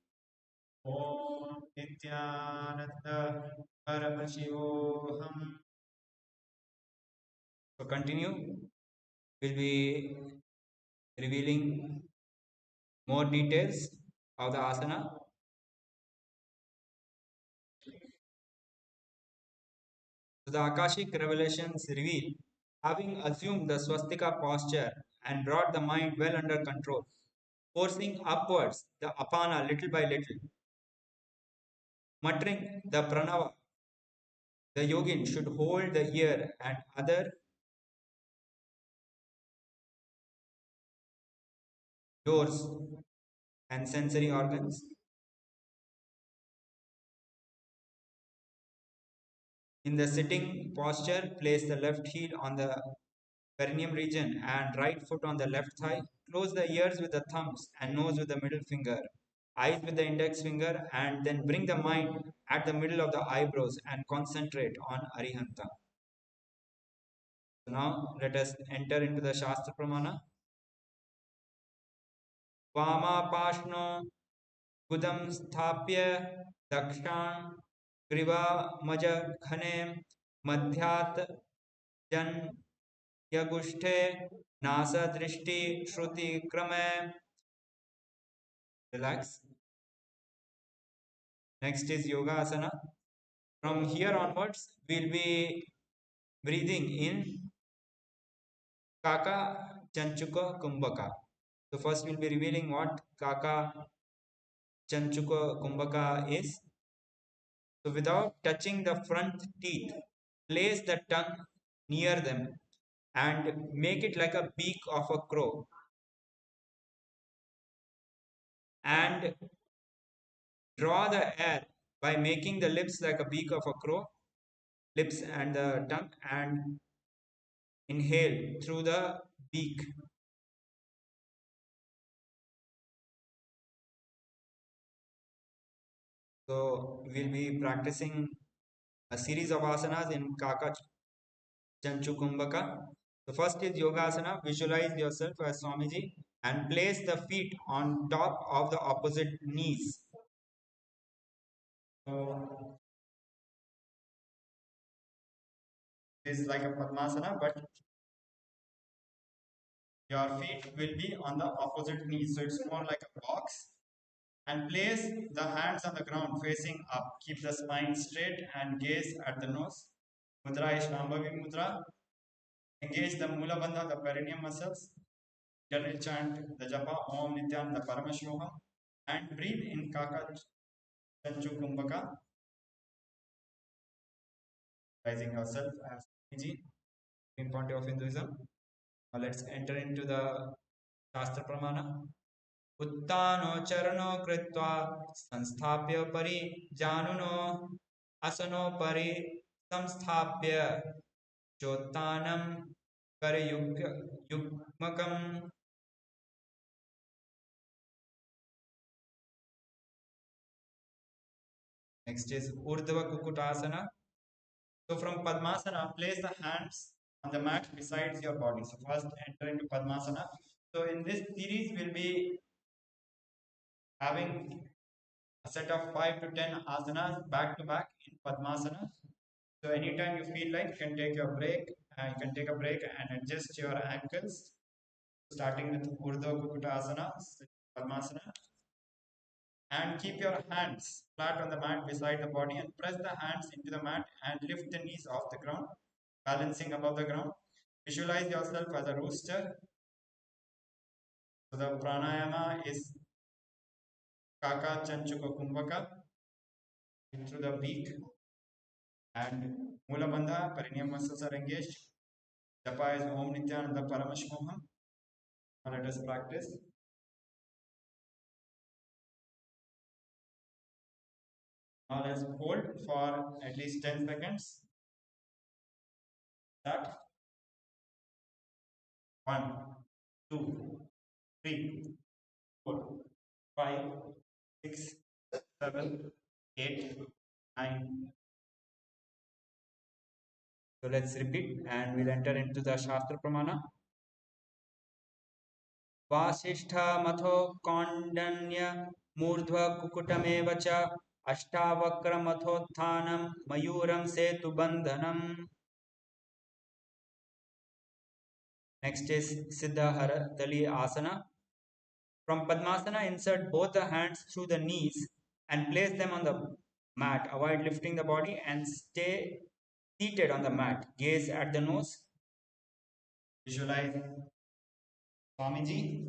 Om Nithyananda Paramashivam. So continue. We'll be revealing more details of the asana. So the Akashic revelations reveal, having assumed the swastika posture and brought the mind well under control, forcing upwards the apana little by little, muttering the pranava, the yogin should hold the ear and other doors and sensory organs. In the sitting posture, place the left heel on the perineum region and right foot on the left thigh. Close the ears with the thumbs and nose with the middle finger, eyes with the index finger, and then bring the mind at the middle of the eyebrows and concentrate on Arihanta. So now let us enter into the Shastra Pramana. Vamapashno Gudam Sthapya Dakshan Griva Maja Khane Madhyat Jan Yagushte Nasa Drishti Shruti Krame. Relax. Next is Yoga Asana. From here onwards, we'll be breathing in Kaka Chanchuka Kumbhaka. So first we'll be revealing what Kaka Chanchuka Kumbhaka is. So without touching the front teeth, place the tongue near them and make it like a beak of a crow. And draw the air by making the lips like a beak of a crow, lips and the tongue, and inhale through the beak. So we'll be practicing a series of asanas in Kaka Chanchu Kumbhaka. The first is Yoga Asana. Visualize yourself as Swamiji and place the feet on top of the opposite knees. So this is like a Padmasana, but your feet will be on the opposite knees. So it's more like a box. And place the hands on the ground facing up. Keep the spine straight and gaze at the nose. Mudra is Shambhavi Mudra. Engage the Mula Bandha, the perineum muscles. Generally chant the japa Om Nithyananda Paramashivam and breathe in Kaka Chanchu Kumbhaka. Rising yourself as Swamiji, supreme point of Hinduism. Now let's enter into the Shastra Pramana. Uttano charano kritva samsthapya pari januno asano pari samsthapya chottanam karayukmakam. Next is Urdhva Kukutasana. So from Padmasana, place the hands on the mat besides your body. So first enter into Padmasana. So in this series, we'll be having a set of 5 to 10 asanas back to back in Padmasana. So anytime you feel like, you can take your break. You can take a break and adjust your ankles. Starting with Urdhva Kukutasana, Padmasana. And keep your hands flat on the mat beside the body and press the hands into the mat and lift the knees off the ground, balancing above the ground. Visualize yourself as a rooster. So the pranayama is Kaka Chanchuka Kumbhaka through the beak and Mula Bandha, perineum muscles are engaged. Japa is Om Nithyananda Paramashivam. Now let us practice. Now let's hold for at least 10 seconds. Start. 1, 2, 3, 4, 5, 6, 7, 8, 9. So let's repeat and we'll enter into the Shastra Pramana. Vasishtha matho kondanya murdhva kukutamev cha ashtavakra mathothanam mayuram setu bandhanam. Next is Siddha Haratali Asana. From Padmasana, insert both the hands through the knees and place them on the mat. Avoid lifting the body and stay seated on the mat. Gaze at the nose. Visualize Swamiji.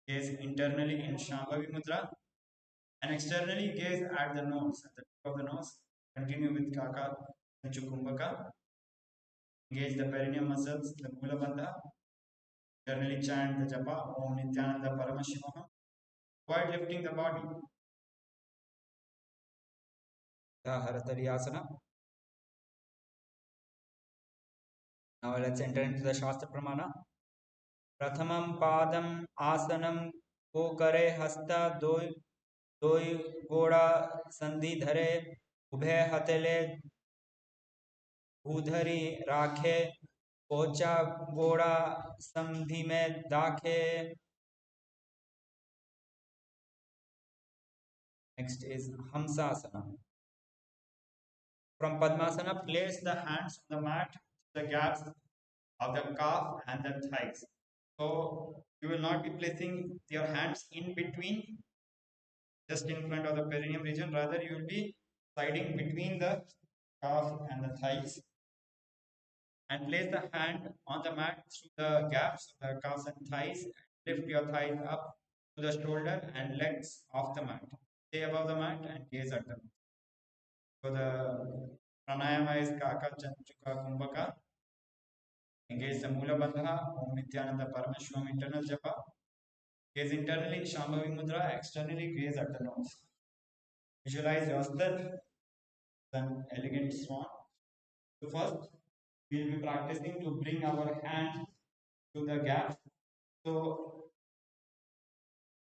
Gaze internally in Shambhavi Mudra and externally gaze at the nose, at the tip of the nose. Continue with Kaka Kumbhaka. Engage the perineum muscles, the Mula Bandha. Internally chant the japa Om Nithyananda Paramashivam. Avoid lifting the body. The Haratari Asana. Now let's enter into the Shastra Pramana. Prathamam Padam Asanam Kokare Hasta Doi Goda Sandhi Dhare Ubhe Hatele Udhari Rakhe Pocha Goda Sandhi Me Dakhe. Next is Hamsasana. From Padmasana, place the hands on the mat, the gaps of the calf and the thighs. So you will not be placing your hands in between, just in front of the perineum region. Rather, you will be sliding between the calf and the thighs. And place the hand on the mat through the gaps of the calves and thighs. Lift your thighs up to the shoulder and legs off the mat. Stay above the mat and gaze at them. So the pranayama is Kaka Chanchuka Kumbhaka. Engage the Mula Bandha, Om Nithyananda Paramashivam internal japa. Gaze internally Shambhavi Mudra, externally gaze at the nose. Visualize yourself as an elegant swan. So first, we will be practicing to bring our hand to the gap. So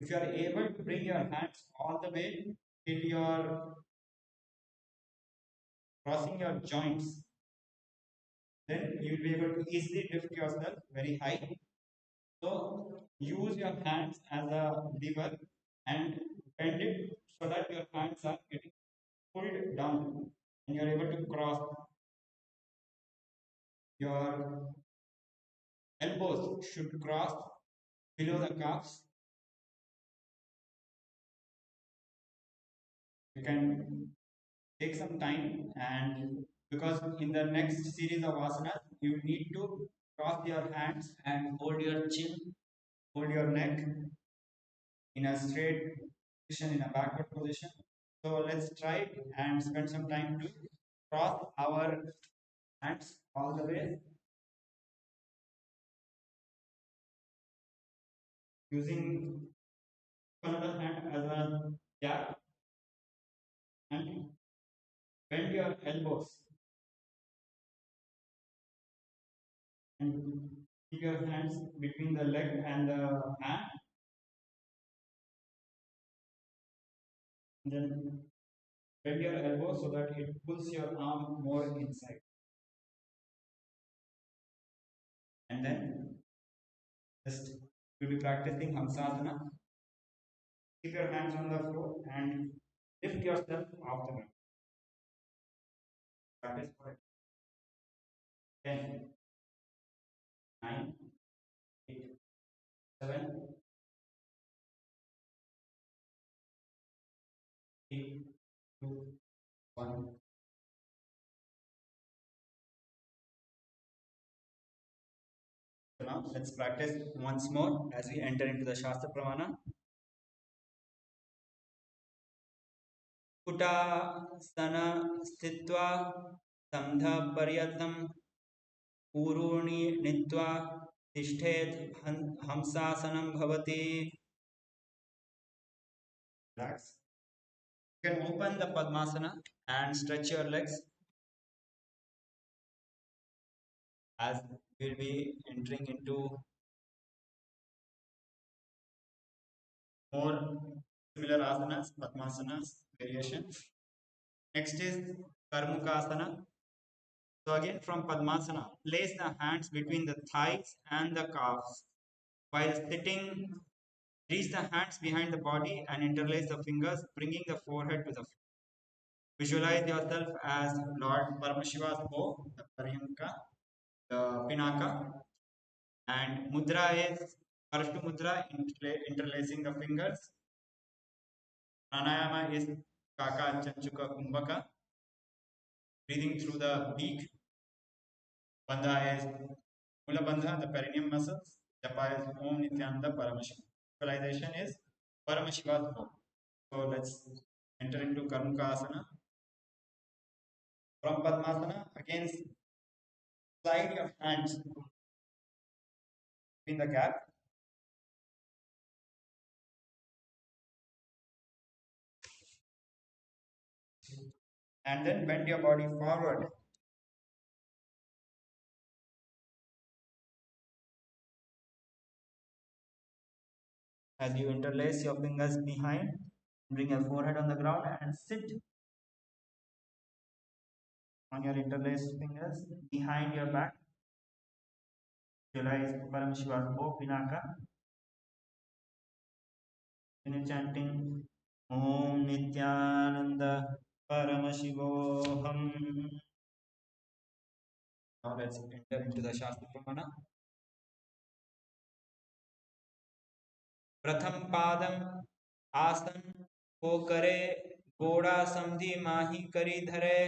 if you are able to bring your hands all the way till you are crossing your joints, then you will be able to easily lift yourself very high. So use your hands as a lever and bend it so that your hands are getting pulled down and you are able to cross. Your elbows should cross below the calves. You can take some time, and because in the next series of asanas you need to cross your hands and hold your chin, hold your neck in a straight position, in a backward position. So let's try and spend some time to cross our hands all the way using another hand as a gap and bend your elbows and keep your hands between the leg and the hand, and then bend your elbow so that it pulls your arm more inside. And then just you'll be practicing Hamsasana. Keep your hands on the floor and lift yourself off the mat. Practice for 10, 9, 8, 7, 3, 2, 1. So now let's practice once more as we enter into the Shastra Pramana. पुटासना स्थित्वा समधा पर्यतं ऊरूणि नीत्वा तिष्ठेत् हंसासनं भवति. Relax. You can open the Padmasana and stretch your legs as we'll be entering into more similar asanas, Padmasanas variation. Next is Karmukasana. So again from Padmasana, place the hands between the thighs and the calves. While sitting, reach the hands behind the body and interlace the fingers, bringing the forehead to the floor. Visualize yourself as Lord Paramashiva's bow, the Paryanka, the Pinaka, and Mudra is Parashtu Mudra, interlacing the fingers. Pranayama is Kaka Chanchuka Kumbhaka, breathing through the beak. Bandha is Mula Bandha, the perineum muscles. Japa is Om Nithyananda Paramashivam. Visualization is Paramashiva's bow. So let's enter into Karmuka Asana. From Padmasana, again slide your hands between the gap. And then bend your body forward. As you interlace your fingers behind, bring your forehead on the ground and sit on your interlaced fingers behind your back. Visualize Paramashiva's bow, Pinaka. Finish chanting Om Nithyananda Paramashivoham. Now let's enter into the Shastra Pramana. प्रथम पादम आसन को करे, गोड़ा समधि माही करी धरे,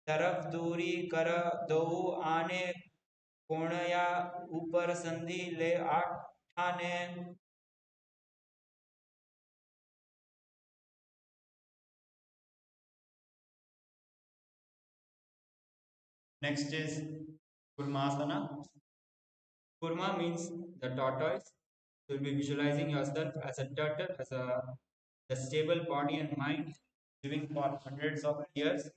तरफ दूरी कर दो आने, कोणया ऊपर संधि ले आठ ठाने. Next is Kurmasana. Kurma means the tortoise. You'll be visualizing yourself as a turtle, as a stable body and mind, living for hundreds of years.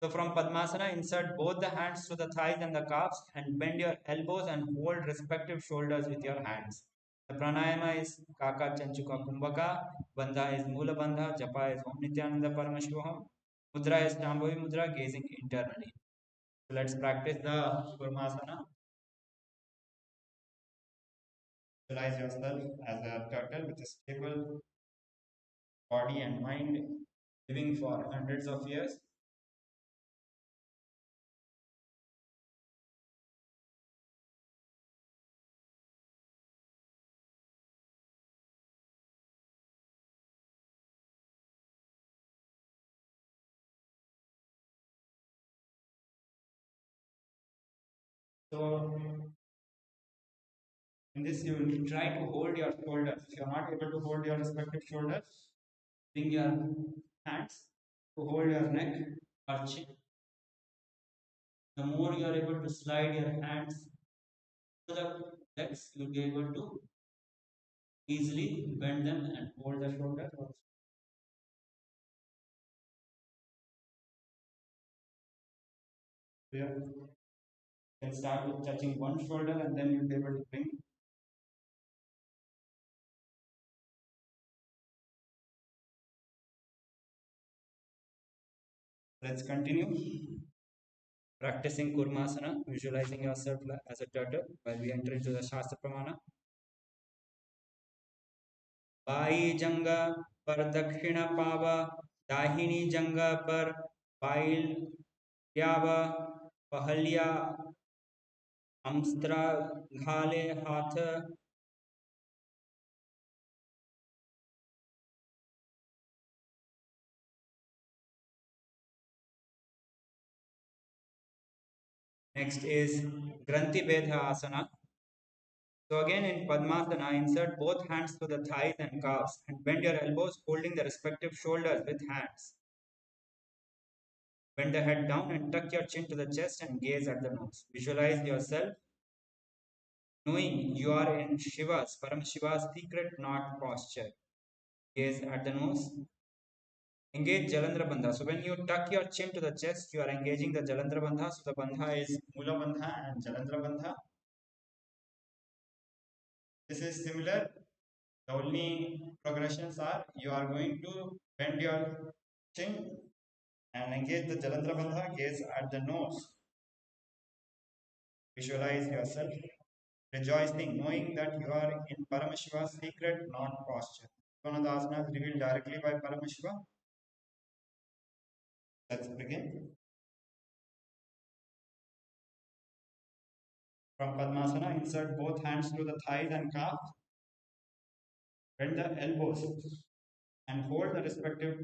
So from Padmasana, insert both the hands to the thighs and the calves and bend your elbows and hold respective shoulders with your hands. The pranayama is Kaka Chanchuka Kumbhaka, bandha is Mula Bandha, japa is Om Nithyananda Paramashivam, mudra is Shambhavi Mudra, gazing internally. So let's practice the Kurmasana. Visualize yourself as a turtle with a stable body and mind, living for hundreds of years. So in this, you will try to hold your shoulders. If you are not able to hold your respective shoulders, bring your hands to hold your neck or chin. The more you are able to slide your hands to the legs, you will be able to easily bend them and hold the shoulder. Here, you can start with touching one shoulder and then you'll be able to bring. Let's continue practicing Kurmasana, visualizing yourself as a turtle while we enter into the Shastra Pramana. बाई जंगा पर दक्षिण पावा, दाहिनी जंगा पर bile यावा, पहलिया अम्स्त्रा घाले हाथ. Next is Granthi Vedha Asana. So again in Padmasana, insert both hands through the thighs and calves and bend your elbows, holding the respective shoulders with hands. Bend the head down and tuck your chin to the chest and gaze at the nose. Visualize yourself knowing you are in Shiva's, Paramashiva's secret knot posture. Gaze at the nose. Engage Jalandhara Bandha. So when you tuck your chin to the chest, you are engaging the Jalandhara Bandha. So the Bandha is Mula Bandha and Jalandhara Bandha. This is similar. The only progressions are you are going to bend your chin and engage the Jalandhara Bandha. Gaze at the nose. Visualize yourself rejoicing, knowing that you are in Paramashiva's secret knot posture. One of the asanas revealed directly by Paramashiva. Let's begin. From Padmasana, insert both hands through the thighs and calf. Bend the elbows and hold the respective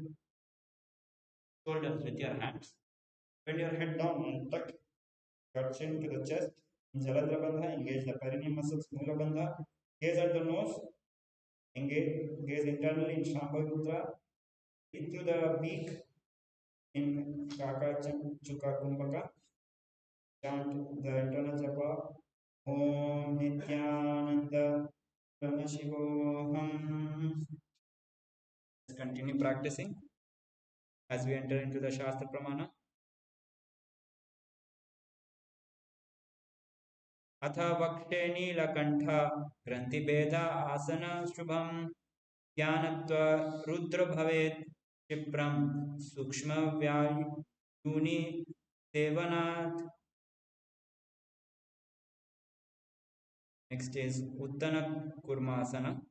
shoulders with your hands. Bend your head down and tuck your chin to the chest. In Jalandhara Bandha, engage the perineum muscles, Mula Bandha. Gaze at the nose. Gaze internally in Shambhavi Mudra. Into the beak in Kaka Chuka Kumbhaka. Chant the internal japa. Om Nithyananda Yoga. Let's continue practicing as we enter into the Shastra Pramana. Atha vakshe nilakantha granthi beda asana shubham jnanatva rudra bhavet Shipram Sukshma Vyayuni Sevanat. Next is Uttana Kurmasana.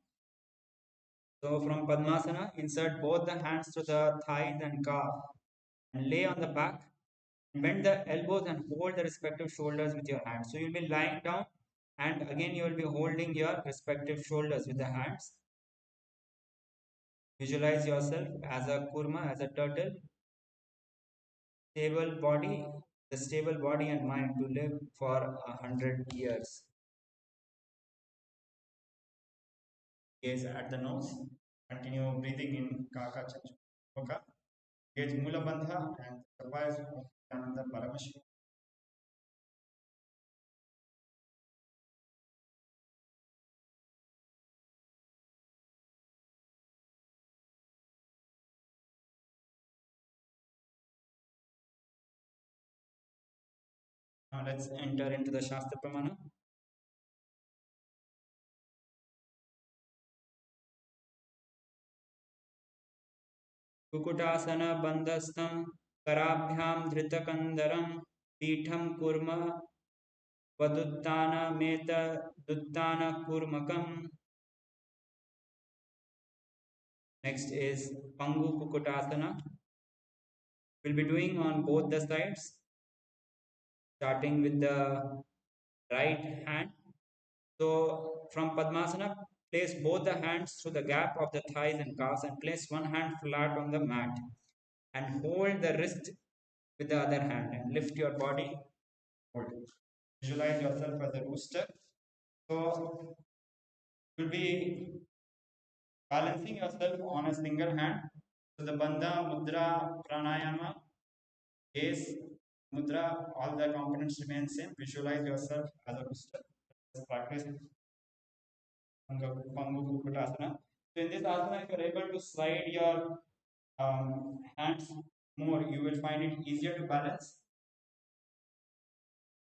So from Padmasana, insert both the hands to the thighs and calf and lay on the back. Bend the elbows and hold the respective shoulders with your hands. So you'll be lying down and again you will be holding your respective shoulders with the hands. Visualize yourself as a kurma, as a turtle. Stable body, the stable body and mind to live for 100 years. Gaze at the nose. Continue breathing in Kaka Chachuka. Gaze Mula Bandha and survive Nithyananda Paramashiva. Now let's enter into the Shastra Pramana. Kukutasana bandhastam karabhyam dhritakandharam pitham kurma vaduttana meta duttana kurmakam. Next is Pangu Kukutasana. We'll be doing on both the sides, starting with the right hand. So from Padmasana, place both the hands through the gap of the thighs and calves and place one hand flat on the mat and hold the wrist with the other hand and lift your body. Hold. Visualize yourself as a rooster. So you'll be balancing yourself on a single hand. So the bandha, mudra, pranayama, gaze, mudra, all the components remain same. Visualize yourself as a rooster. Let's practice Pangu Kukutasana. So in this asana, if you are able to slide your hands more, you will find it easier to balance.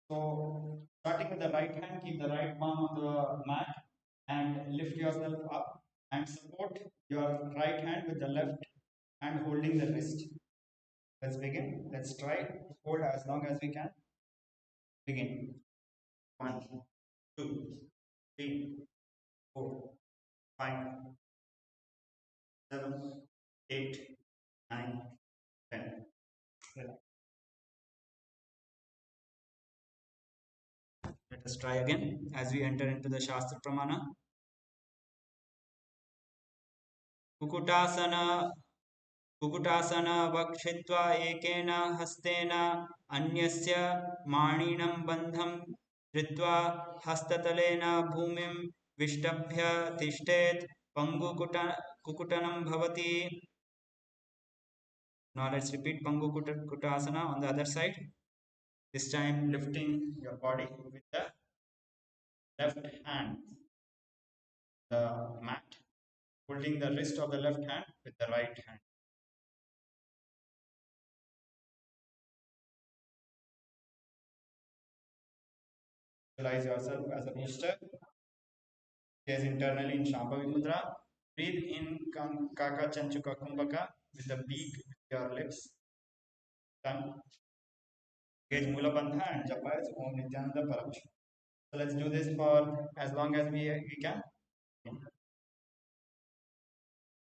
So starting with the right hand, keep the right palm on the mat and lift yourself up and support your right hand with the left hand holding the wrist. Let's begin. Let's try. Hold as long as we can. Begin. 1, 2, 3, 4, 5, 7, 8, 9, 10. Let us try again as we enter into the Shastra Pramana. Kukutasana vakshitva ekena hastena anyasya maninam bandham धृत्वा हस्ततलेन भूमिं विष्टभ्य तिष्ठेत् कुकुटनं भवति. Now let's repeat Pangu Kutasana on the other side. This time lifting your body with the left hand, the mat, holding the wrist of the left hand with the right hand. Visualize yourself as a booster. Gaze internally in Shambhavi Mudra. Breathe in Kaka Chanchuka Kumbhaka with the beak with your lips, tongue. Gauge Mula Bandha and Japa is Om Nithyananda Paramashivam. So let's do this for as long as we can.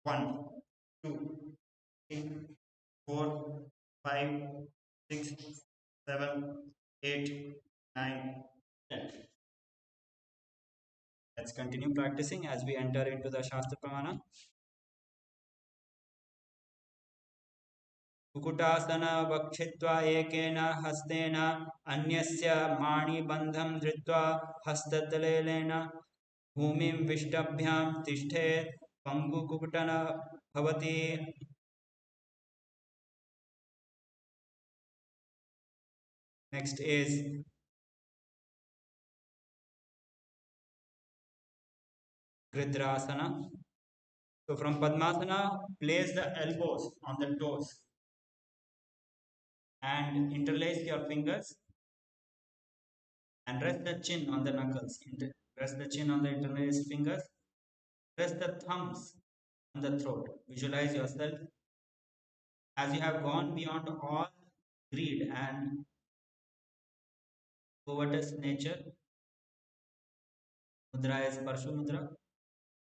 1, 2, 3, 4, 5, 6, 7, 8, 9, 10. Let's continue practicing as we enter into the Shastra Pramana. कुकुटासना वक्षित्वा एकेन हस्तेन अन्यस्य माणिबन्धं धृत्वा हस्ततलेन भूमिं विष्टभ्यां तिष्ठेत् पङ्गुकुकुटन भवति. Next is Gridrasana. So from Padmasana, place the elbows on the toes and interlace your fingers and rest the chin on the knuckles. Rest the chin on the interlaced fingers. Rest the thumbs on the throat. Visualize yourself as you have gone beyond all greed and covetous nature. Mudra is Parshu Mudra.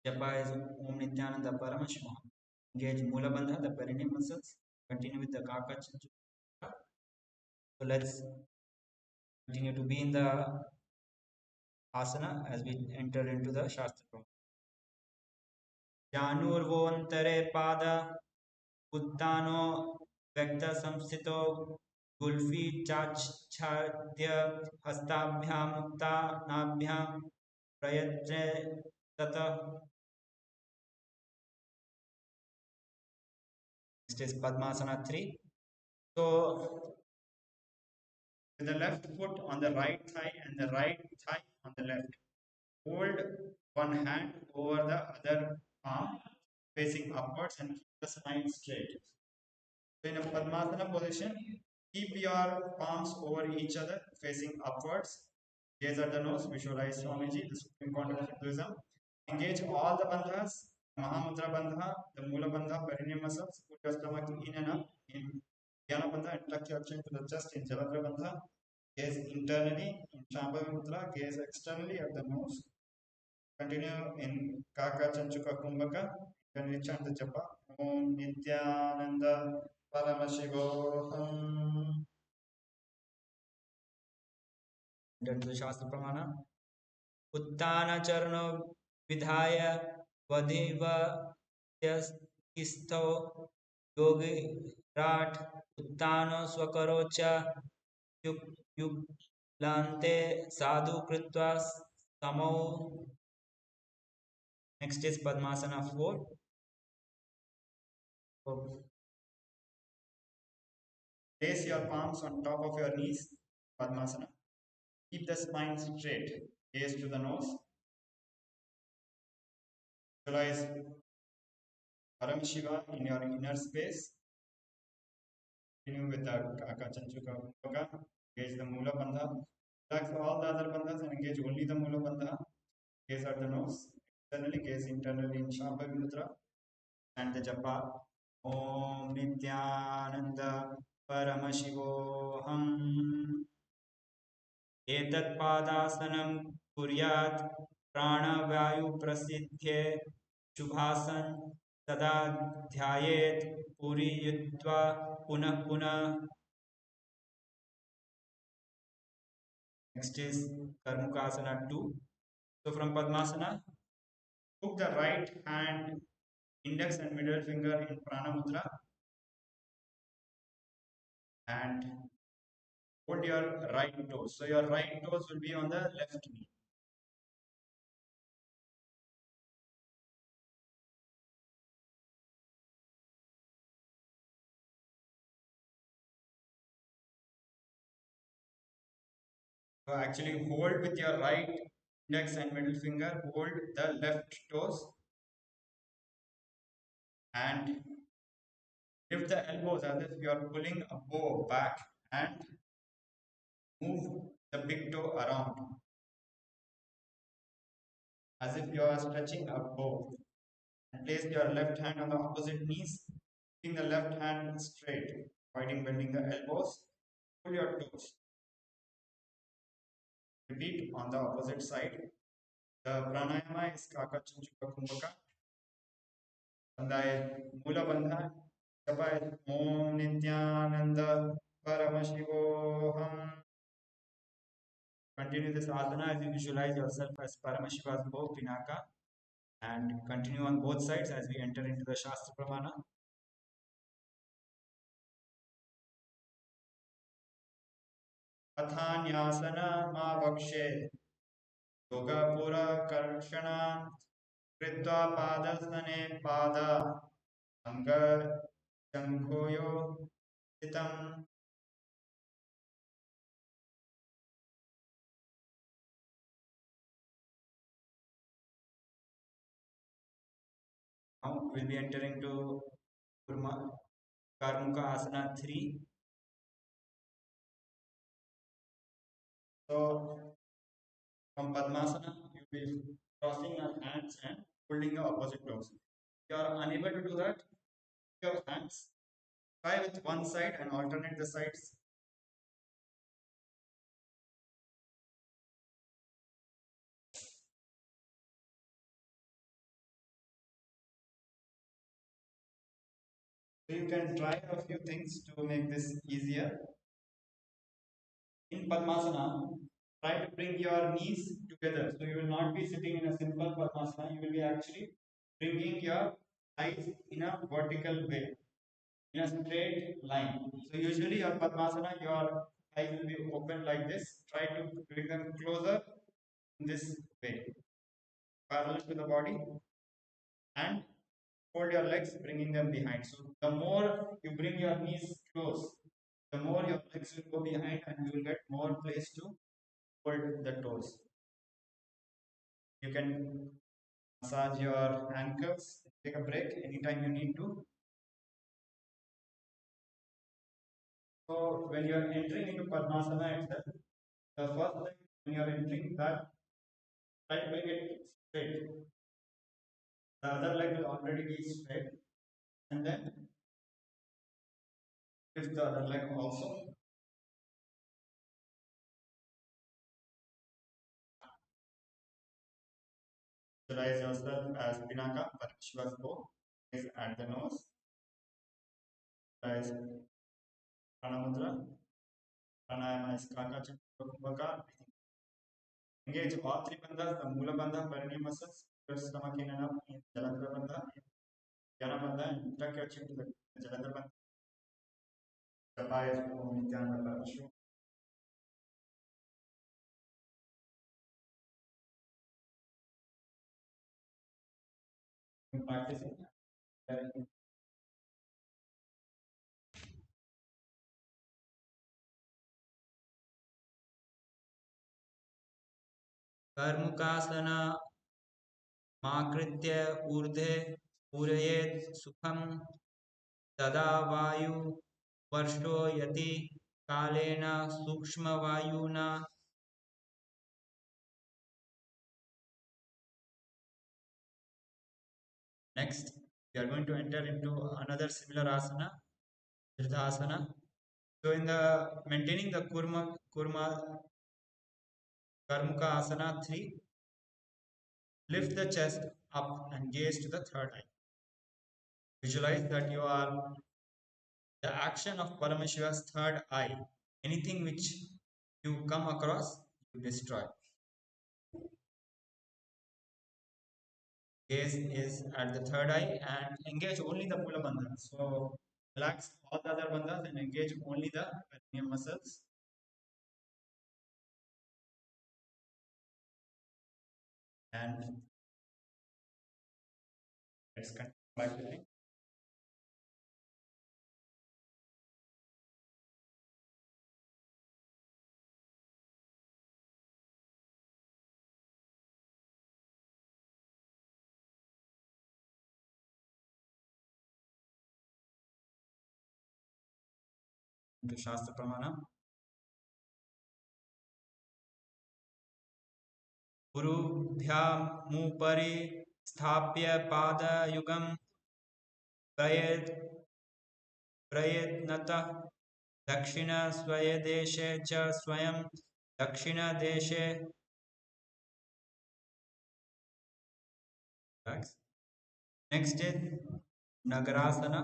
Japa is Om Nithyananda Paramashivam. Engage Mula Bandha, the perineum muscles. Continue with the Kaka Chanchu. So let's continue to be in the asana as we enter into the Shastra. Janurvantare Pada Uttano Vekta Samsito Gulfi Chachadya Hastabhyam Mukta Nabhyam Prayatre Tata. Next is Padmasana 3. So with the left foot on the right thigh and the right thigh on the left. Hold one hand over the other palm facing upwards and keep the spine straight. So in a Padmasana position, keep your palms over each other facing upwards. Gaze at the nose, visualize Swamiji, the Supreme Content of Hinduism. Engage all the bandhas, Mahamudra Bandha, the Mula Bandha, perineum muscles. Put your stomach in and up in Dhyana Bandha and tuck your chin to the chest in Jalandhara Bandha. Gaze internally in Shambhavi Mudra, gaze externally at the nose. Continue in Kaka Chanchuka Kumbhaka. Continue chant the japa. Om Nithyananda Paramashivam. Enter to the Shastra Pramana. Uttana Charno Vidhaya Vadhiva Istho Yogi Rat Uttano Swakarocha Yuglante Sadhu Kritva Samo. Next is Padmasana 4. So, place your palms on top of your knees, Padmasana. Keep the spine straight, gaze to the nose. Visualize Paramashiva in your inner space. Continue with the Kaka Chanchuka Kumbhaka. Engage the Mula Bandha. Relax all the other bandhas and engage only the Mula Bandha. Gaze at the nose. Externally, gaze internally in Shambhavi Mudra. And the japa. Om Nithyananda Paramashivoham. Etat Padasanam Kuryat Pranavayu Prasiddhye Shubhasan Sada Dhyayet Puri Yutva Punah Punah. Next is Karmukasana 2. So from Padmasana, hook the right hand, index and middle finger in Prana Mudra and hold your right toes. So your right toes will be on the left knee. So actually hold with your right index and middle finger, hold the left toes and lift the elbows as if you are pulling a bow back and move the big toe around as if you are stretching a bow. And place your left hand on the opposite knees, keeping the left hand straight, avoiding bending the elbows. Pull your toes. Repeat on the opposite side. The pranayama is Kakachunchuka Kumbhaka. Bandha is Mula Bandha. Japa is Om Nithyananda Paramashivoham. Continue this asana as you visualize yourself as Paramashiva's bow, Pinaka, and continue on both sides as we enter into the Shastra Pramana. Athanyasana Mahavakya Yoga Karshana Kritva Padasane Pada Anga Jankhoyo Sitam. Now we'll be entering to Karmuka Asana 3. So from Padmasana, you will be crossing your hands and holding your opposite toes. If you are unable to do that, your hands, try with one side and alternate the sides. So you can try a few things to make this easier. In Padmasana, try to bring your knees together. So you will not be sitting in a simple Padmasana, you will be actually bringing your thighs in a vertical way, in a straight line. So usually your Padmasana, your thighs will be open like this. Try to bring them closer in this way, parallel to the body, and hold your legs, bringing them behind. So the more you bring your knees close, the more your legs will go behind and you will get more place to hold the toes. You can massage your ankles, take a break anytime you need to. So when you are entering into Padmasana itself, the first thing when you are entering that, try to make it straight. The other leg will already be straight, and then lift the other leg also. Visualize yourself as Pinaka, Paramashiva's bow is at the nose. Visualize Pranamudra. Pranayama is Kakachakra. Engage all three bandhas, the Mula Bandha, perineum muscles, stomach in and up in Jalandhara Bandha, Jnana Bandha, and Mudra into the Jalandhara Bandha. Japa is Om Nithyananda Yoga. Practicing. कर्मुकासना माकृत्य ऊर्ध्वे पूरयेत् सुखं तदा वायु वर्षो यति कालेन सूक्ष्मवायुना. Next, we are going to enter into another similar asana, Siddhasana. So in the maintaining the Karmuka Asana 3, lift the chest up and gaze to the third eye. Visualize that you are the action of Paramashiva's third eye. Anything which you come across, you destroy. Gaze is at the third eye and engage only the Mula Bandha. So relax all the other bandhas and engage only the perineum muscles. And let's continue back to it. To Shastra Pramana. गुरुभ्यामुपरि स्थाप्य पादयुगं प्रयत्नतः दक्षिणस्वदेशे च स्वयं दक्षिणदेशे. Next is Nagarasana.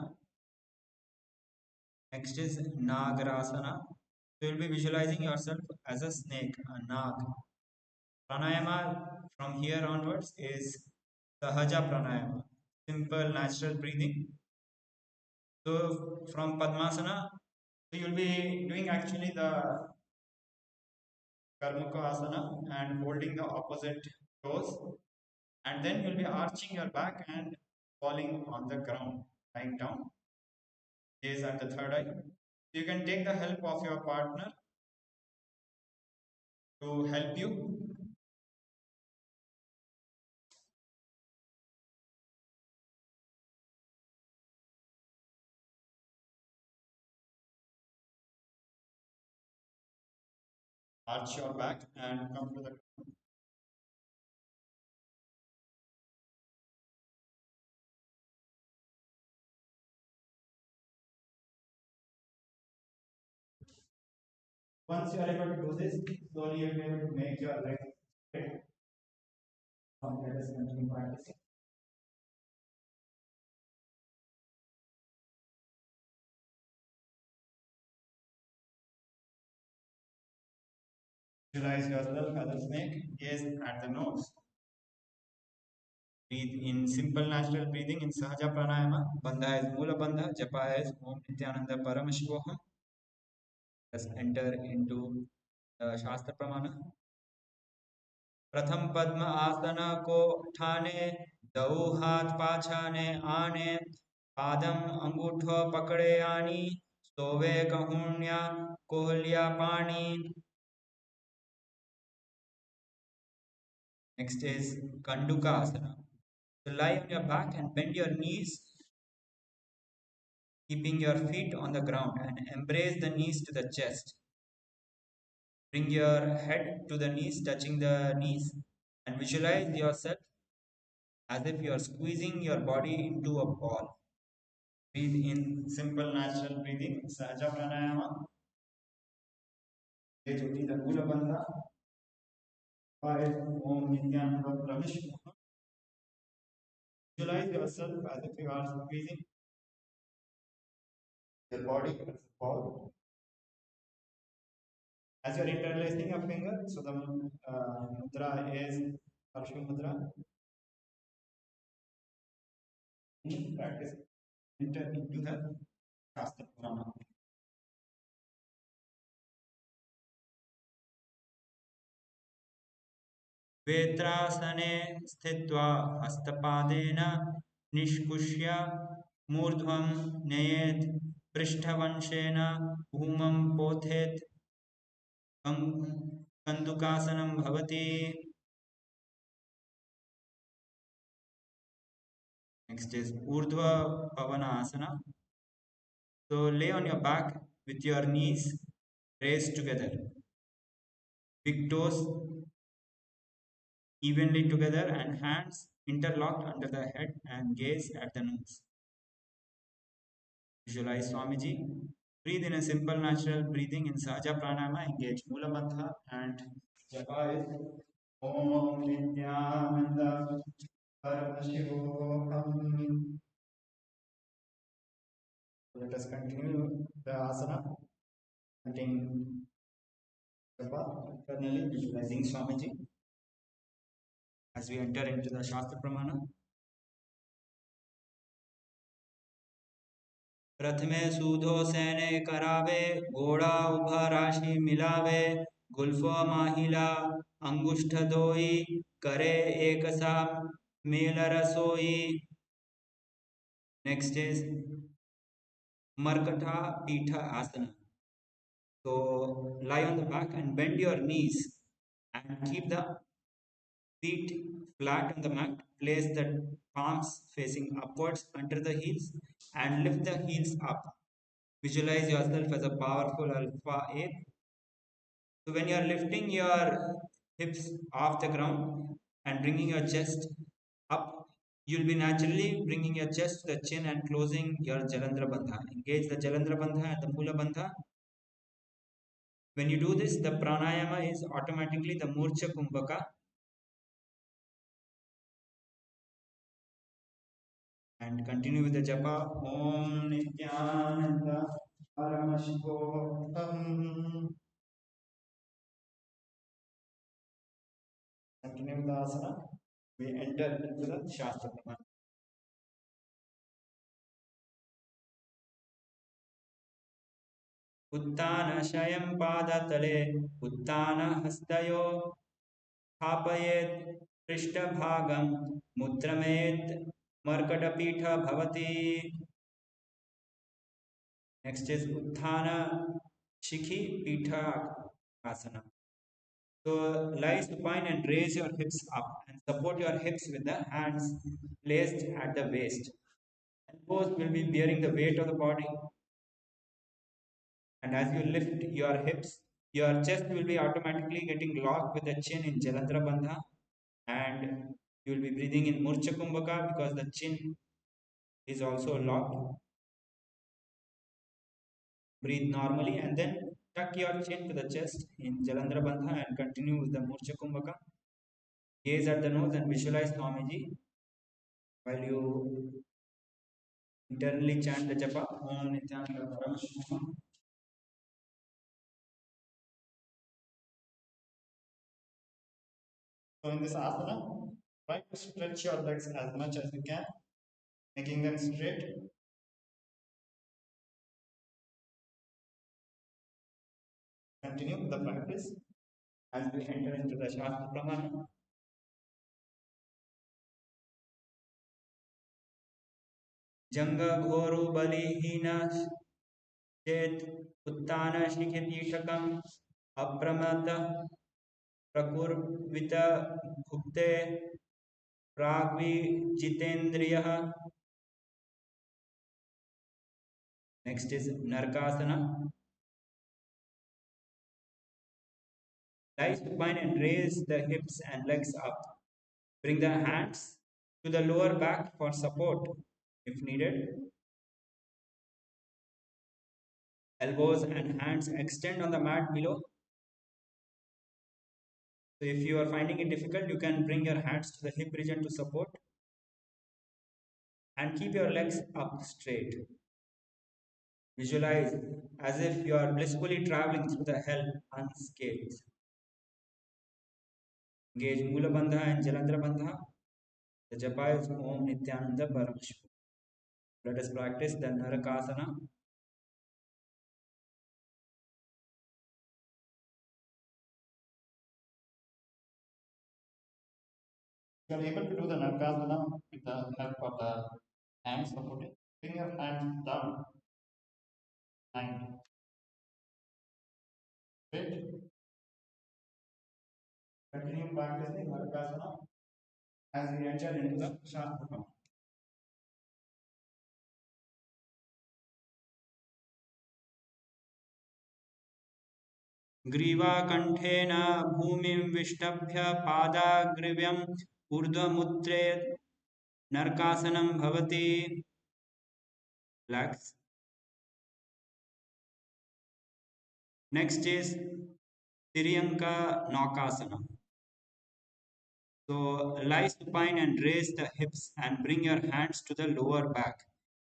Next is Nagarasana. So you'll be visualizing yourself as a snake, a nag. Pranayama from here onwards is Sahaja Pranayama, simple natural breathing. So from Padmasana, so you'll be doing actually the Karmaka Asana and holding the opposite toes, and then you'll be arching your back and falling on the ground, lying down. Gaze at the third eye. You can take the help of your partner to help you. Arch your back and come to the ground. Once you are able to do this, slowly you will be able to make your legs straight. Let us continue practicing. Visualize yourself as a snake. Gaze at the nose. Breathe in simple natural breathing in Sahaja Pranayama. Bandha is Mula Bandha. Japa is Om Nithyananda Paramashivam. Let's enter into Shastra Pramana. प्रथम पद्म आसन को ठाने, दो हाथ पाछाने आने, पादम अंगूठो पकड़े आनी, सोवे कहून्या कोहलिया पानी. Next is Kanduka Asana. So lie on your back and bend your knees, keeping your feet on the ground, and embrace the knees to the chest. Bring your head to the knees, touching the knees, and visualize yourself as if you are squeezing your body into a ball. Breathe in simple natural breathing, Sahaja Pranayama. The Mula Bandha. Om Nithyananda Yoga. Visualize yourself as if you are squeezing your body as a ball. As you are interlacing your fingers, so the mudra is Paramashiva Mudra. Practice enter into the Shastra Pramana. वेत्रासने स्थित्वा हस्तपादेन निष्कुष्य मूर्ध्वं नयेत् पृष्ठवंशेन भूमं पोथेत् कंदुकासनं भवति. Next is Urdhva Pavanasana. So lay on your back with your knees raised together. Big toes evenly together and hands interlocked under the head and gaze at the nose. Visualize Swamiji. Breathe in a simple natural breathing in Sahaja Pranayama. Engage Mula Bandha and Japa is Om Nithyananda Paramashivam. Let us continue the asana. Chanting Japa, internally visualizing Swamiji as we enter into the Shastra Pramana. प्रथमे सूधो सैने करावे, घोड़ा उभा राशि मिलावे, गुल्फो महिला अंगुष्ठदोई करे एकसा मेलरसोई. Next is Markatha Pitha Asana. So lie on the back and bend your knees and keep the feet flat on the mat. Place the palms facing upwards under the heels and lift the heels up. Visualize yourself as a powerful alpha ape. So when you are lifting your hips off the ground and bringing your chest up, you'll be naturally bringing your chest to the chin and closing your Jalandhara Bandha. Engage the Jalandhara Bandha and the Mula Bandha. When you do this, the pranayama is automatically the Murcha Kumbhaka. And continue with the japa. Om Nithyananda Paramashivam. Continue with the asana. We enter into the Shastra Pramana. Uttana Shayam Padatale Uttana Hastayo Thapayet Prishtabhagam Mudramet Markatapitha Bhavati. Next is Utthana Shikhi Pitha Asana. So lie supine and raise your hips up and support your hips with the hands placed at the waist. Elbows will be bearing the weight of the body. And as you lift your hips, your chest will be automatically getting locked with the chin in Jalandhara Bandha, and you will be breathing in Murcha Kumbhaka because the chin is also locked. Breathe normally and then tuck your chin to the chest in Jalandhara Bandha and continue with the Murcha Kumbhaka. Gaze at the nose and visualize Swamiji while you internally chant the japa Om Nithyananda Paramashivam. So in this asana, try to stretch your legs as much as you can, making them straight. Continue the practice as we enter into the Shastra Pramana. Janga Ghoru Balihina Chet Uttana Shikhipitakam Apramata Prakurvita Bhukte Pragvi Jitendriya. Next is Narkasana. Lie supine and raise the hips and legs up. Bring the hands to the lower back for support if needed. Elbows and hands extend on the mat below. So if you are finding it difficult, you can bring your hands to the hip region to support. And keep your legs up straight. Visualize as if you are blissfully traveling through the hell unscathed. Engage Mula Bandha and Jalandhara Bandha. The japa is Om Nithyananda Paramashivam. Let us practice the Narakasana. You are able to do the Narakasana with the help of the hands supporting. Bring your hands down. And straight. Continue practicing Narakasana as we enter into the Shastra. ग्रीवाकण्ठेन भूमिं विष्टभ्य पादाग्रव्यम् ऊर्ध्वमुत्रेत् नरकासनं भवति. Relax. Next is Tiryanka Naukasana. So lie supine and raise the hips and bring your hands to the lower back,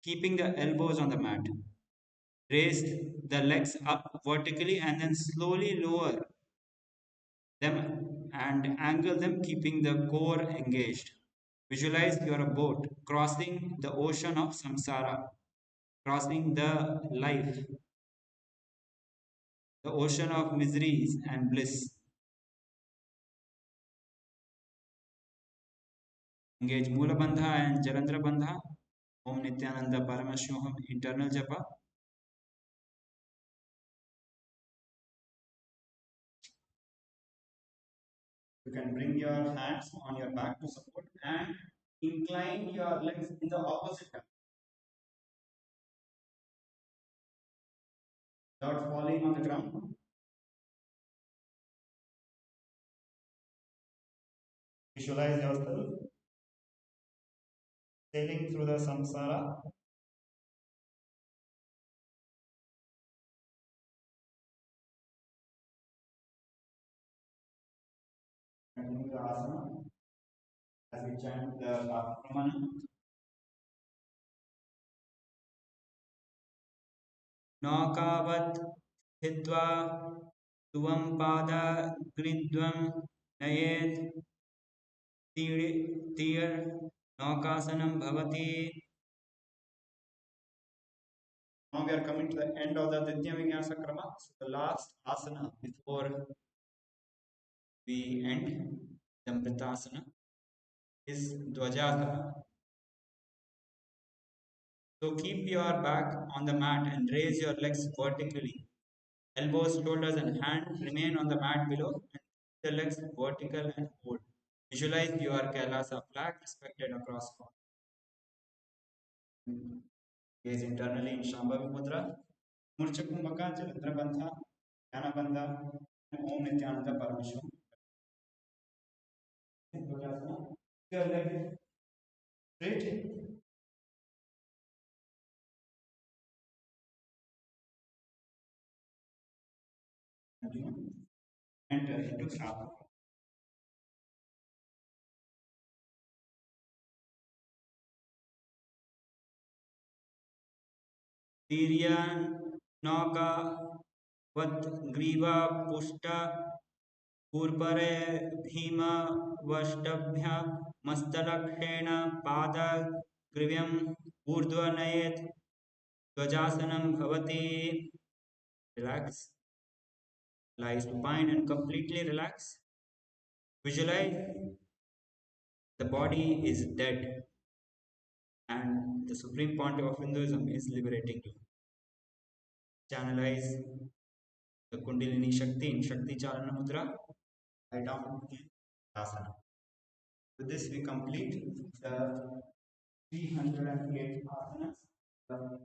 keeping the elbows on the mat. Raise the legs up vertically and then slowly lower them and angle them, keeping the core engaged. Visualize you are a boat crossing the ocean of samsara, crossing the life. the ocean of miseries and bliss. Engage Mula Bandha and Jalandhara Bandha. Om Nithyananda Paramashivam internal japa. You can bring your hands on your back to support and incline your legs in the opposite direction without falling on the ground. Visualize yourself sailing through the samsara. Continue the asana as we chant the Pramana. Naukavat hidva tuvam pada gridvam nayet tir naukasanam bhavati. Now we are coming to the end of the Vinyasa Krama. So the last asana before we end the Amritasana is Dvajasana. So keep your back on the mat and raise your legs vertically. Elbows, shoulders and hands remain on the mat below and the legs vertical and hold. Visualize your Kailasa flag respected across corners. Gaze internally in Shambhavi Mudra. Murcha Kumbhaka, Jalandhara Bandha, Dhyana Bandha, and Om Nithyananda Paramashivam. Your leg straight. Enter into Shravana. Tiryan Naga Vat Griva Pushta Purpare Bhima Vashtabhya Mastalakshena Pada Grivyam Urdhvanayet Dvajasanam Bhavati. Relax. Lie supine and completely relax. Visualize the body is dead and the Supreme Pontiff of Hinduism is liberating you. Channelize the Kundalini Shakti in Shakti Chalana Mudra. Lie down in asana. With this, we complete the 308 asanas, the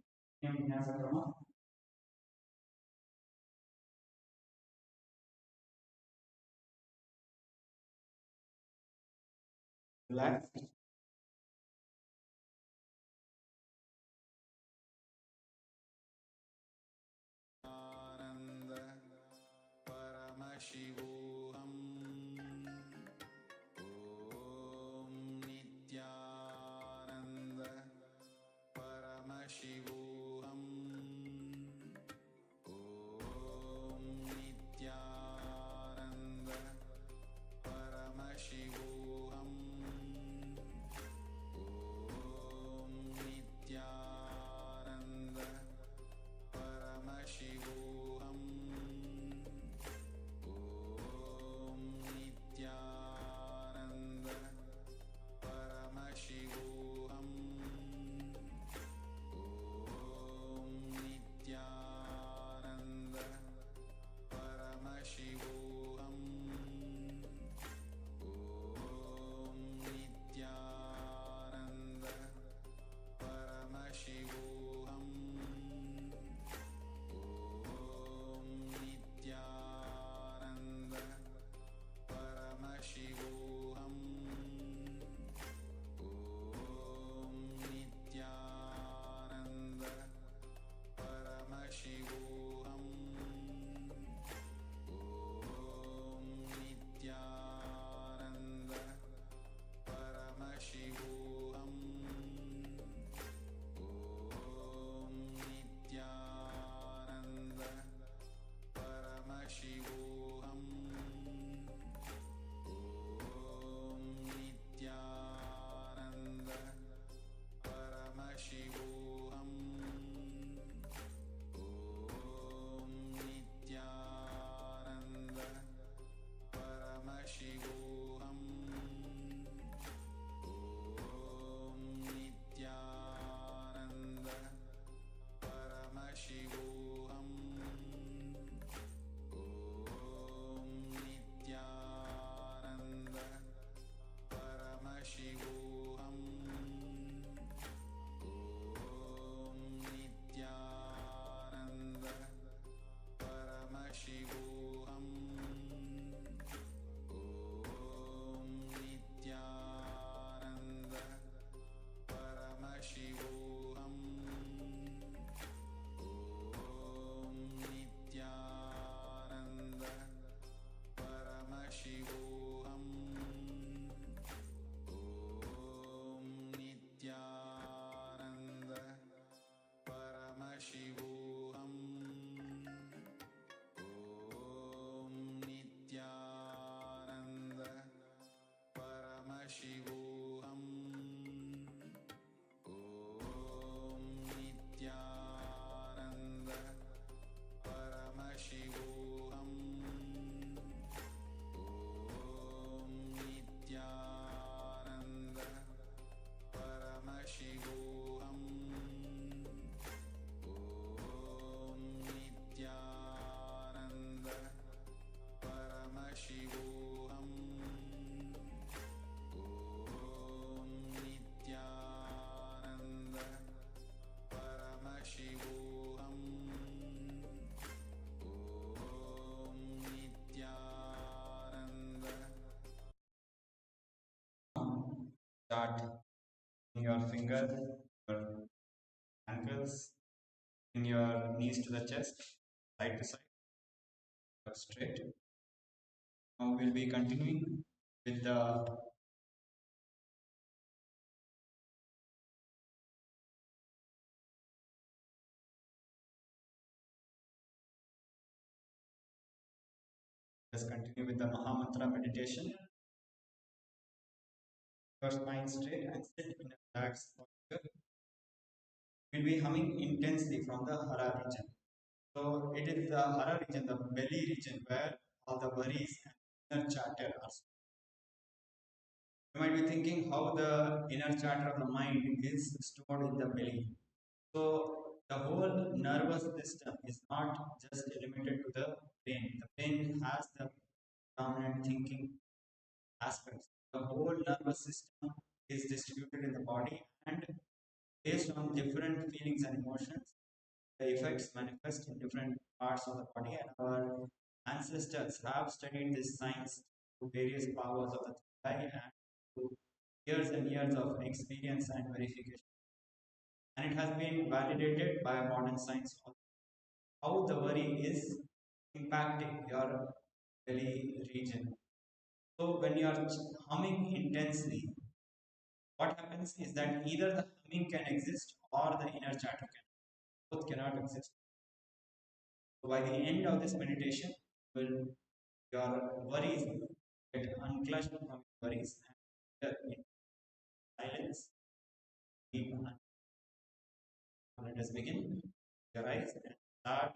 Vinyasa Krama. Relax. Ananda Paramashivoham. Om Nithyananda Paramashivoham. Om Nithyananda Paramashivoham. finger, your ankles, bring your knees to the chest, side to side, straight. Now we'll be continuing with the let's continue with the Mahamantra meditation. Your spine straight and sit in a relaxed posture. We'll be humming intensely from the Hara region. So it is the Hara region, the belly region, where all the worries and inner chatter are. You might be thinking how the inner chatter of the mind is stored in the belly. So the whole nervous system is not just limited to the brain. The brain has the dominant thinking aspects. The whole nervous system is distributed in the body, and based on different feelings and emotions, the effects manifest in different parts of the body. And our ancestors have studied this science through various powers of the third eye and through years and years of experience and verification. And it has been validated by modern science also, how the worry is impacting your belly region. So when you are humming intensely, what happens is that either the humming can exist or the inner chatter can. Both cannot exist. So by the end of this meditation, will your worries get unclutched from worries and in silence. Deep. Let us begin. Your eyes and start.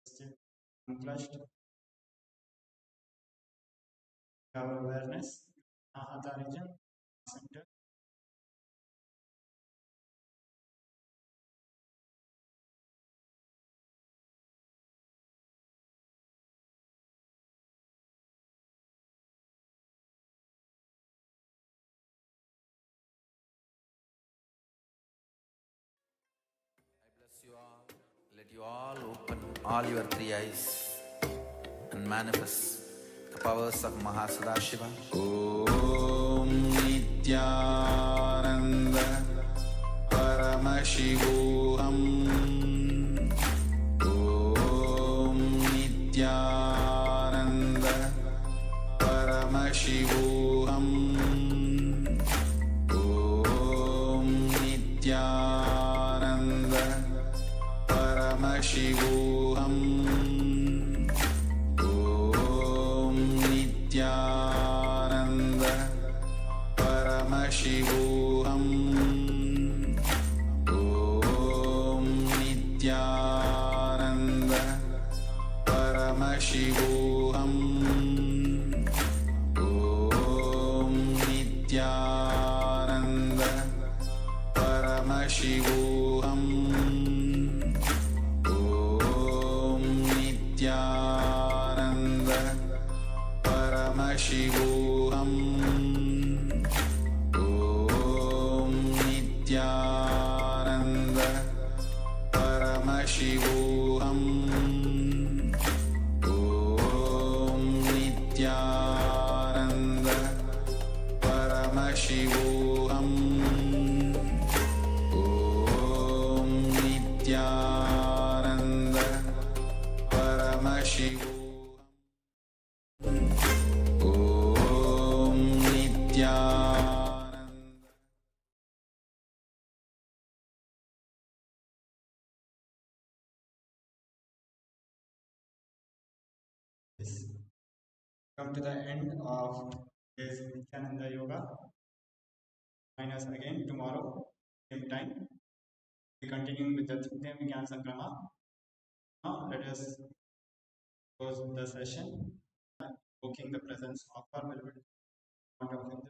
Still unclutched. Our awareness, Anahata region, center. Bless you all. Let you all open all your three eyes and manifest the powers of Mahasadashiva. Om Nithyananda Paramashivam. Om Nithyananda Paramashivam. Om Nithyananda Paramashivam. Om Nithyananda Paramashivam. Om Nithyananda Paramashivam. Om Nithyananda Paramashivam. Om Nithyananda Paramashivam. Om Nithyananda Paramashivam. Om Nithyananda Paramashivam. Om Nithyananda Paramashivam. Om Nithyananda. Yes. Come to the end of this Nithyananda Yoga. Join us again tomorrow, same time. We continue with the Vinyasa Krama. Now let us close the session, invoking the presence of our beloved God of Hindu,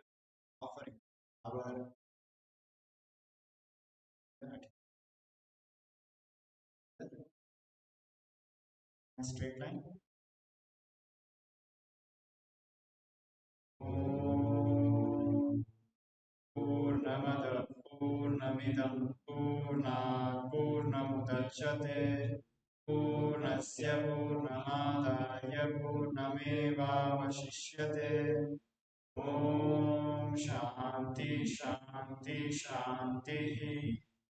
offering our straight line. Om Purnamada Purnamidam Purnat Purnamudachyate Purnasya Purnamadaya Purnamevavashishyate. Om Shanti Shanti Shanti.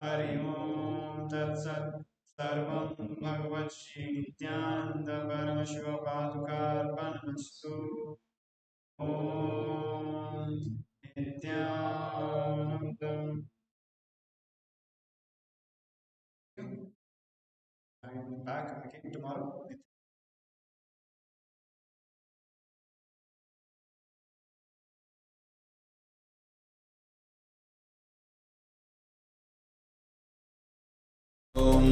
Hari Om Tat Sat. Sarvam Bhagavat Shri Nithyananda Paramashiva Padukarpanamastu. Om Nithyanandam. I'm back again tomorrow with Om